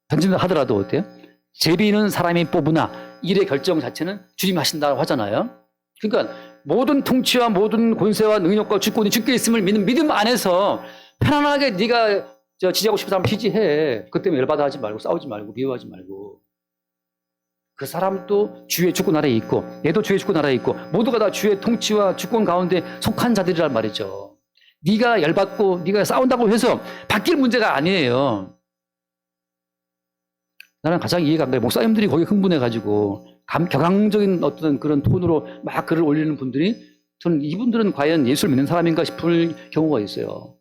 던진다 하더라도 어때요? 제비는 사람이 뽑으나 일의 결정 자체는 주님이 하신다고 하잖아요. 그러니까 모든 통치와 모든 권세와 능력과 주권이 주께 있음을 믿는 믿음 안에서 편안하게 네가 지지하고 싶은 사람 지지해. 그 때문에 열받아 하지 말고 싸우지 말고 미워하지 말고. 그 사람도 주의 주권 아래에 있고 얘도 주의 주권 아래에 있고 모두가 다 주의 통치와 주권 가운데 속한 자들이란 말이죠. 네가 열받고 네가 싸운다고 해서 바뀔 문제가 아니에요. 나는 가장 이해가 안 가요. 목사님들이 거기 흥분해가지고 격앙적인 어떤 그런 톤으로 막 글을 올리는 분들이, 저는 이분들은 과연 예수를 믿는 사람인가 싶을 경우가 있어요.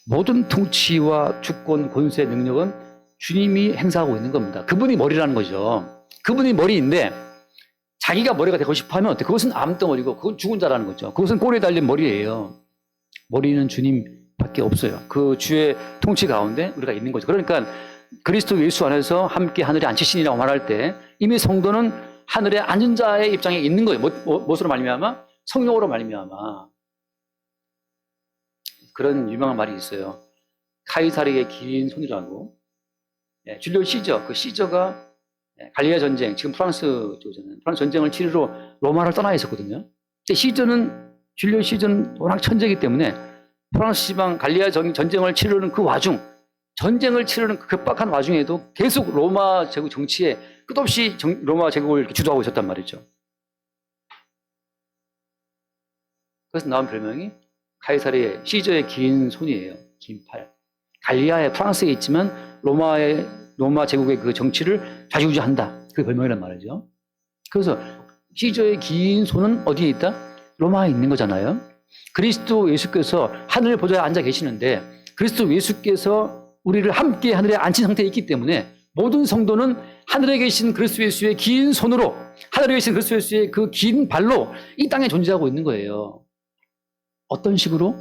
모든 통치와 주권, 권세, 능력은 주님이 행사하고 있는 겁니다. 그분이 머리라는 거죠. 그분이 머리인데 자기가 머리가 되고 싶어 하면 어때? 그것은 암덩어리고 그건 죽은 자라는 거죠. 그것은 꼬리에 달린 머리예요. 머리는 주님밖에 없어요. 그 주의 통치 가운데 우리가 있는 거죠. 그러니까 그리스도 예수 안에서 함께 하늘에 앉히시니라고 말할 때 이미 성도는 하늘에 앉은 자의 입장에 있는 거예요. 무엇으로 말미암아? 성령으로 말미암아. 그런 유명한 말이 있어요. 카이사르의 긴 손이라고. 줄리오 시저, 그 시저가 갈리아 전쟁, 지금 프랑스 쪽이잖아요. 프랑스 전쟁을 치르러 로마를 떠나 있었거든요. 줄리오 시저는 워낙 천재이기 때문에 프랑스 지방 갈리아 전쟁을 치르는 그 와중, 전쟁을 치르는 그 급박한 와중에도 계속 로마 제국 정치에 끝없이 로마 제국을 이렇게 주도하고 있었단 말이죠. 그래서 나온 별명이 카이사르의 시저의 긴 손이에요. 긴 팔. 갈리아에 프랑스에 있지만 로마 제국의 그 정치를 좌지우지한다. 그게 별명이란 말이죠. 그래서 시저의 긴 손은 어디에 있다? 로마에 있는 거잖아요. 그리스도 예수께서 하늘 보좌에 앉아 계시는데 그리스도 예수께서 우리를 함께 하늘에 앉힌 상태에 있기 때문에 모든 성도는 하늘에 계신 그리스도 예수의 긴 손으로, 하늘에 계신 그리스도 예수의 그 긴 발로 이 땅에 존재하고 있는 거예요. 어떤 식으로?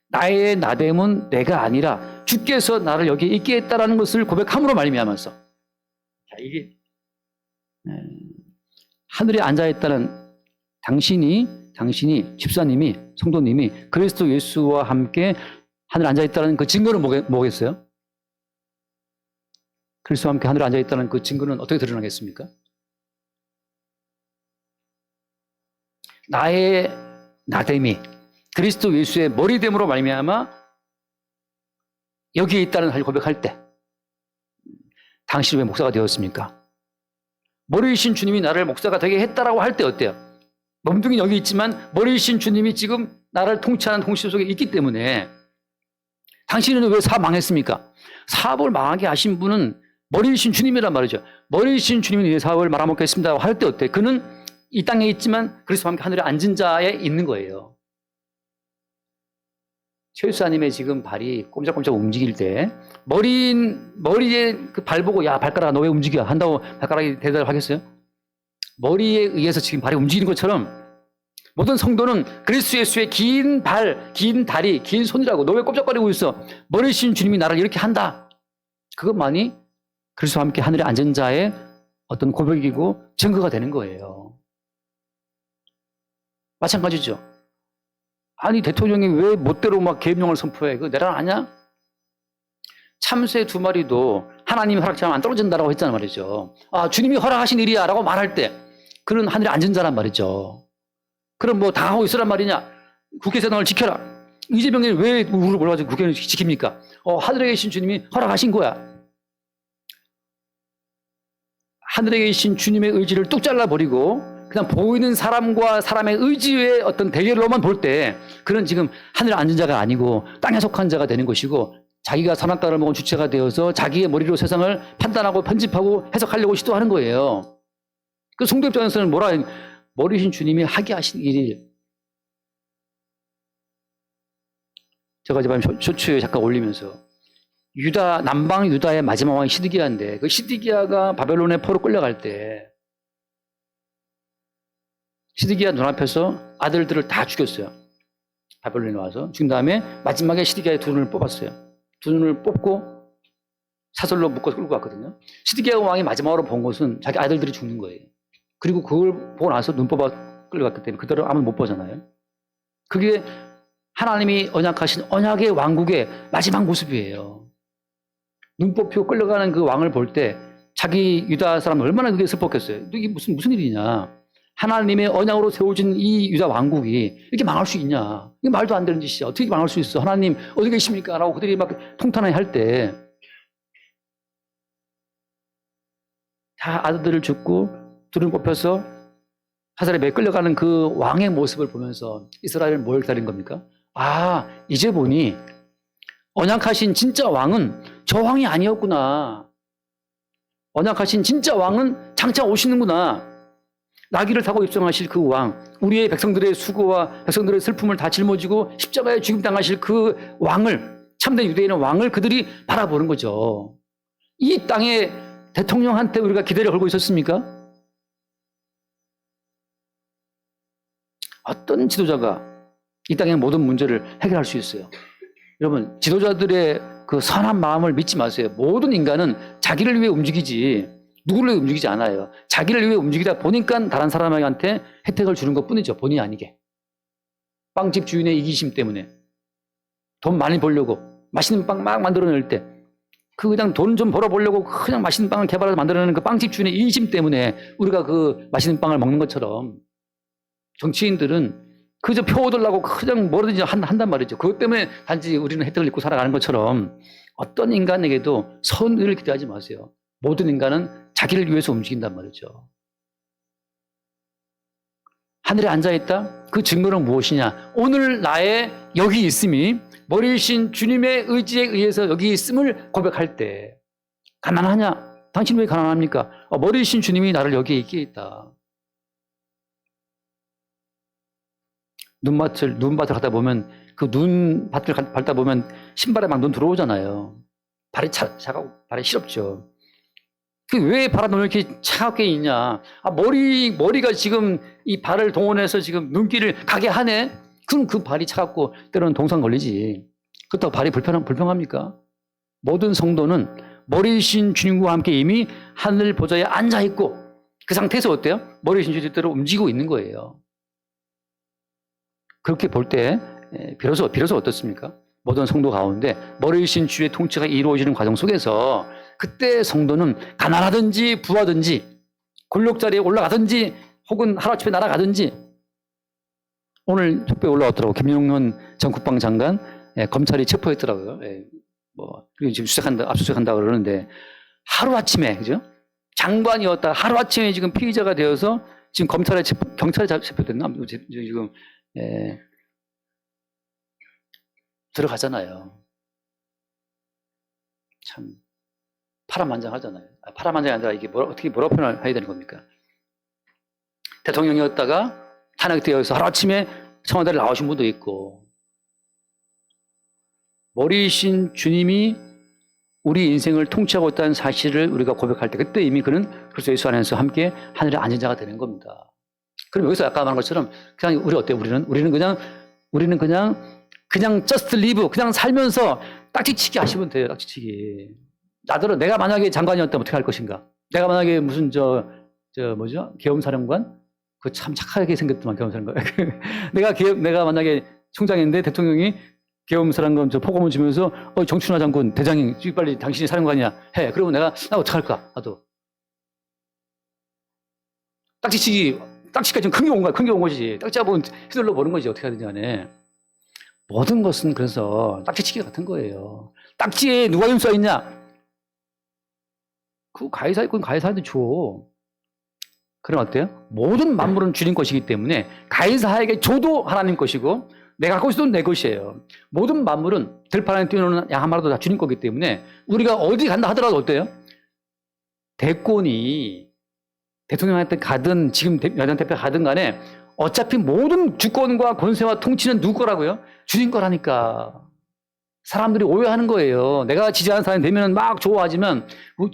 나의 나됨은 내가 아니라 주께서 나를 여기에 있게 했다라는 것을 고백함으로 말미암아서, 자, 이게 하늘에 앉아 있다는 당신이 집사님이, 성도님이 그리스도 예수와 함께 하늘에 앉아 있다는 그 증거는 뭐겠어요? 그리스도와 함께 하늘에 앉아 있다는 그 증거는 어떻게 드러나겠습니까? 나의 나됨이 그리스도 예수의 머리됨으로 말미암아 여기에 있다는 사실 고백할 때, 당신이 왜 목사가 되었습니까? 머리이신 주님이 나를 목사가 되게 했다라고 할 때 어때요? 몸뚱이 여기 있지만 머리이신 주님이 지금 나를 통치하는 통치 속에 있기 때문에, 당신은 왜 사업 망했습니까? 사업을 망하게 하신 분은 머리이신 주님이란 말이죠. 머리이신 주님이 내 사업을 말아먹겠습니다 할 때 어때? 그는 이 땅에 있지만 그리스도와 함께 하늘에 앉은 자에 있는 거예요. 최유사님의 지금 발이 꼼짝꼼짝 움직일 때 머리에 그 발 보고 야 발가락아 너 왜 움직여 한다고 발가락이 대답을 하겠어요? 머리에 의해서 지금 발이 움직이는 것처럼 모든 성도는 그리스도 예수의 긴 발, 긴 다리, 긴 손이라고 너 왜 꼼짝거리고 있어? 머리신 주님이 나를 이렇게 한다. 그것만이 그리스도와 함께 하늘에 앉은 자의 어떤 고백이고 증거가 되는 거예요. 마찬가지죠. 아니 대통령이 왜 멋대로 막 계엄령을 선포해? 그거 내란 아냐? 참새 2마리도 하나님이 허락치 않으면 안 떨어진다라고 했잖아 말이죠. 아 주님이 허락하신 일이야 라고 말할 때 그는 하늘에 앉은 자란 말이죠. 그럼 뭐 당하고 있으란 말이냐? 국회의사당을 지켜라. 이재명이 왜 우르르 몰아가지고 국회를 지킵니까? 하늘에 계신 주님이 허락하신 거야. 하늘에 계신 주님의 의지를 뚝 잘라버리고 그냥 보이는 사람과 사람의 의지의 어떤 대결로만 볼 때 그는 지금 하늘에 앉은 자가 아니고 땅에 속한 자가 되는 것이고, 자기가 선악과를 먹은 주체가 되어서 자기의 머리로 세상을 판단하고 편집하고 해석하려고 시도하는 거예요. 그 성도 입장에서는 머리신 주님이 하게 하신 일이, 제가 이번에 쇼츠에 잠깐 올리면서 남방 유다의 마지막 왕이 시드기야인데, 그 시드기야가 바벨론의 포로 끌려갈 때 시드기야 눈앞에서 아들들을 다 죽였어요. 바벨론에 와서 죽인 다음에 마지막에 시드기야의 2눈을 뽑았어요. 2눈을 뽑고 사슬로 묶어서 끌고 갔거든요. 시드기야 왕이 마지막으로 본 것은 자기 아들들이 죽는 거예요. 그리고 그걸 보고 나서 눈 뽑아 끌려갔기 때문에 그대로 아무도 못 보잖아요. 그게 하나님이 언약하신 언약의 왕국의 마지막 모습이에요. 눈 뽑히고 끌려가는 그 왕을 볼 때 자기 유다 사람은 얼마나 그게 슬펐겠어요. 이게 무슨 일이냐. 하나님의 언약으로 세워진 이 유다 왕국이 이렇게 망할 수 있냐. 이게 말도 안 되는 짓이야. 어떻게 망할 수 있어. 하나님 어디 계십니까? 라고 그들이 막 통탄하게 할 때 다 아들들을 죽고 둘은 뽑혀서 하살에 매 끌려가는 그 왕의 모습을 보면서 이스라엘은 뭘 기다린 겁니까? 아, 이제 보니 언약하신 진짜 왕은 저 왕이 아니었구나. 언약하신 진짜 왕은 장차 오시는구나. 나귀를 타고 입성하실 그 왕, 우리의 백성들의 수고와 백성들의 슬픔을 다 짊어지고 십자가에 죽임당하실 그 왕을, 참된 유대인의 왕을 그들이 바라보는 거죠. 이 땅의 대통령한테 우리가 기대를 걸고 있었습니까? 어떤 지도자가 이 땅의 모든 문제를 해결할 수 있어요? 여러분, 지도자들의 그 선한 마음을 믿지 마세요. 모든 인간은 자기를 위해 움직이지 누구를 위해 움직이지 않아요. 자기를 위해 움직이다 보니까 다른 사람한테 혜택을 주는 것 뿐이죠. 본의 아니게. 빵집 주인의 이기심 때문에 돈 많이 벌려고 맛있는 빵 막 만들어낼 때 그냥 돈 좀 벌어보려고 그냥 맛있는 빵을 개발해서 만들어내는 그 빵집 주인의 이기심 때문에 우리가 그 맛있는 빵을 먹는 것처럼 정치인들은 그저 표 얻으려고 그냥 뭐든지 한단 말이죠. 그것 때문에 단지 우리는 혜택을 입고 살아가는 것처럼 어떤 인간에게도 선의를 기대하지 마세요. 모든 인간은 자기를 위해서 움직인단 말이죠. 하늘에 앉아있다? 그 증거는 무엇이냐? 오늘 나의 여기 있음이 머리이신 주님의 의지에 의해서 여기 있음을 고백할 때, 가난하냐? 당신 왜 가난합니까? 머리이신 주님이 나를 여기에 있게 있다. 눈밭을 가다 보면 그 눈밭을 밟다 보면 신발에 막 눈 들어오잖아요. 발이 차가고 발이 시렵죠. 왜 발은 이렇게 차갑게 있냐? 머리가 지금 이 발을 동원해서 지금 눈길을 가게 하네? 그럼 그 발이 차갑고 때로는 동상 걸리지. 그렇다고 발이 불평합니까? 모든 성도는 머리이신 주님과 함께 이미 하늘 보좌에 앉아 있고 그 상태에서 어때요? 머리이신 주님대로 움직이고 있는 거예요. 그렇게 볼 때 비로소 어떻습니까? 모든 성도 가운데 머리이신 주의 통치가 이루어지는 과정 속에서 그때 성도는 가난하든지 부하든지 권력 자리에 올라가든지 혹은 하루아침에 날아가든지 오늘 촉배에 올라왔더라고. 김용현 전 국방장관 검찰이 체포했더라고요. 그리고 지금 압수수색한다 그러는데 하루아침에 그죠? 장관이었다 하루아침에 지금 피의자가 되어서 지금 경찰에 체포됐나? 지금 들어가잖아요. 참 파란만장하잖아요. 파란만장이 아니라 이게 어떻게 뭐라고 표현해야 되는 겁니까? 대통령이었다가 탄핵되어서 하루아침에 청와대를 나오신 분도 있고 머리이신 주님이 우리 인생을 통치하고 있다는 사실을 우리가 고백할 때 그때 이미 그는 그리스도 예수 안에서 함께 하늘의 앉은 자가 되는 겁니다. 그럼 여기서 아까 말한 것처럼 그냥 우리 어때요? 우리는 그냥 just live 그냥 살면서 딱지치기 하시면 돼요. 딱지치기. 나더러 내가 만약에 장관이었다면 어떻게 할 것인가? 내가 만약에 무슨 계엄사령관? 그거 참 착하게 생겼더만 계엄사령관. 내가 만약에 총장인데 대통령이 계엄사령관 포고문 주면서 정춘화 장군 대장님 빨리 당신이 사령관이야 해. 그러면 나 어떡할까? 나도. 딱지치기가 지금 큰 게 온 거지. 딱지 잡으면 휘둘러 보는 거지. 어떻게 하든지 간에. 모든 것은 그래서 딱지치기 같은 거예요. 딱지에 누가 이름 써 있냐? 그 가해사한테 줘. 그럼 어때요? 모든 만물은 주님 것이기 때문에 가해사에게 줘도 하나님 것이고 내가 갖고 있어도 내 것이에요. 모든 만물은 들판에 뛰어노는 양 한 마리도 다 주님 거기 때문에 우리가 어디 간다 하더라도 어때요? 대권이 대통령한테 가든 지금 여당 대표 가든 간에 어차피 모든 주권과 권세와 통치는 누구 거라고요? 주님 거라니까. 사람들이 오해하는 거예요. 내가 지지하는 사람이 되면 막 좋아하지만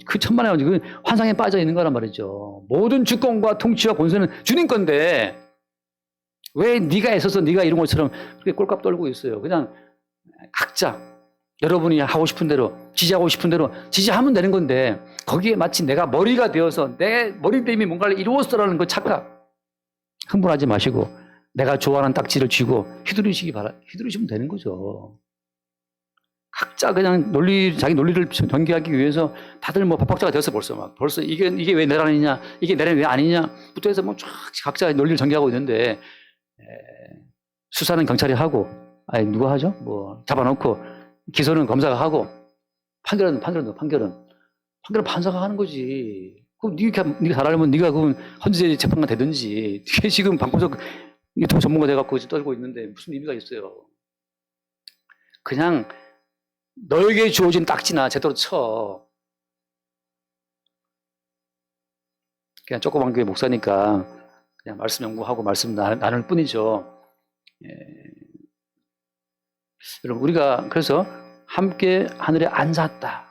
그 천만에 그 환상에 빠져 있는 거란 말이죠. 모든 주권과 통치와 권세는 주님 건데 왜 네가 애써서 네가 이런 것처럼 그렇게 꼴값 떨고 있어요. 그냥 각자 여러분이 하고 싶은 대로 지지하고 싶은 대로 지지하면 되는 건데 거기에 마치 내가 머리가 되어서 내 머리 때문에 뭔가를 이루었어라는 그 착각 흥분하지 마시고 내가 좋아하는 딱지를 쥐고 휘두르시면 되는 거죠. 각자 그냥 자기 논리를 전개하기 위해서 다들 법학자가 되었어 벌써 이게 왜 내란이냐 이게 내란 왜 아니냐부터 해서 쫙 각자 논리를 전개하고 있는데 수사는 경찰이 하고 누가 하죠? 잡아놓고 기소는 검사가 하고 판결은 판사가 하는 거지. 그럼 네가 잘하려면 네가 그럼 헌재 재판관 되든지 이게 지금 방구석 유튜브 전문가 돼갖고 떨고 있는데 무슨 의미가 있어요? 그냥 너에게 주어진 딱지나 제대로 쳐. 그냥 조그만 교회 목사니까 그냥 말씀 연구하고 말씀 나눌 뿐이죠. 여러분 우리가 그래서 함께 하늘에 앉았다.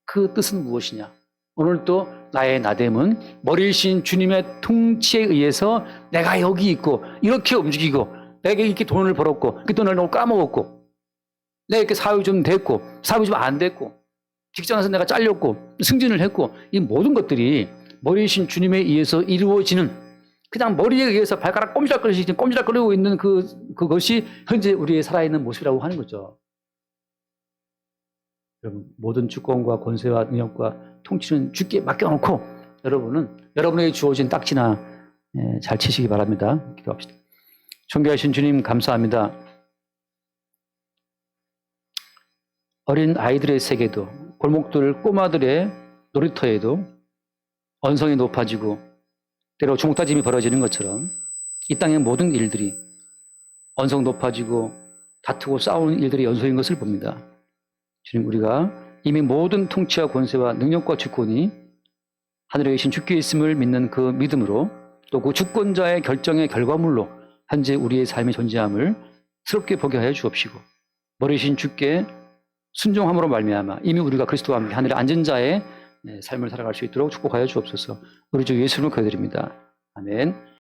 그 뜻은 무엇이냐? 오늘도 나의 나됨은 머리이신 주님의 통치에 의해서 내가 여기 있고 이렇게 움직이고 내가 이렇게 돈을 벌었고 그 돈을 너무 까먹었고 내가 이렇게 사업이 좀 됐고 사업이 좀 안 됐고 직장에서 내가 잘렸고 승진을 했고 이 모든 것들이 머리이신 주님에 의해서 이루어지는 그냥 머리에 의해서 발가락 꼼지락거리고 있는 그것이 현재 우리의 살아있는 모습이라고 하는 거죠. 여러분 모든 주권과 권세와 능력과 통치는 주께 맡겨놓고 여러분은 여러분에게 주어진 딱지나 잘 치시기 바랍니다. 기도합시다. 존귀하신 주님 감사합니다. 어린 아이들의 세계도 골목들 꼬마들의 놀이터에도 언성이 높아지고 때로 주먹다짐이 벌어지는 것처럼 이 땅의 모든 일들이 언성 높아지고 다투고 싸우는 일들이 연속인 것을 봅니다. 주님 우리가 이미 모든 통치와 권세와 능력과 주권이 하늘에 계신 주께 있음을 믿는 그 믿음으로 또 그 주권자의 결정의 결과물로 현재 우리의 삶의 존재함을 새롭게 보게 하여 주옵시고 머리신 주께 순종함으로 말미암아 이미 우리가 그리스도와 함께 하늘에 앉은 자의 삶을 살아갈 수 있도록 축복하여 주옵소서. 우리 주 예수님을 기도드립니다. 아멘.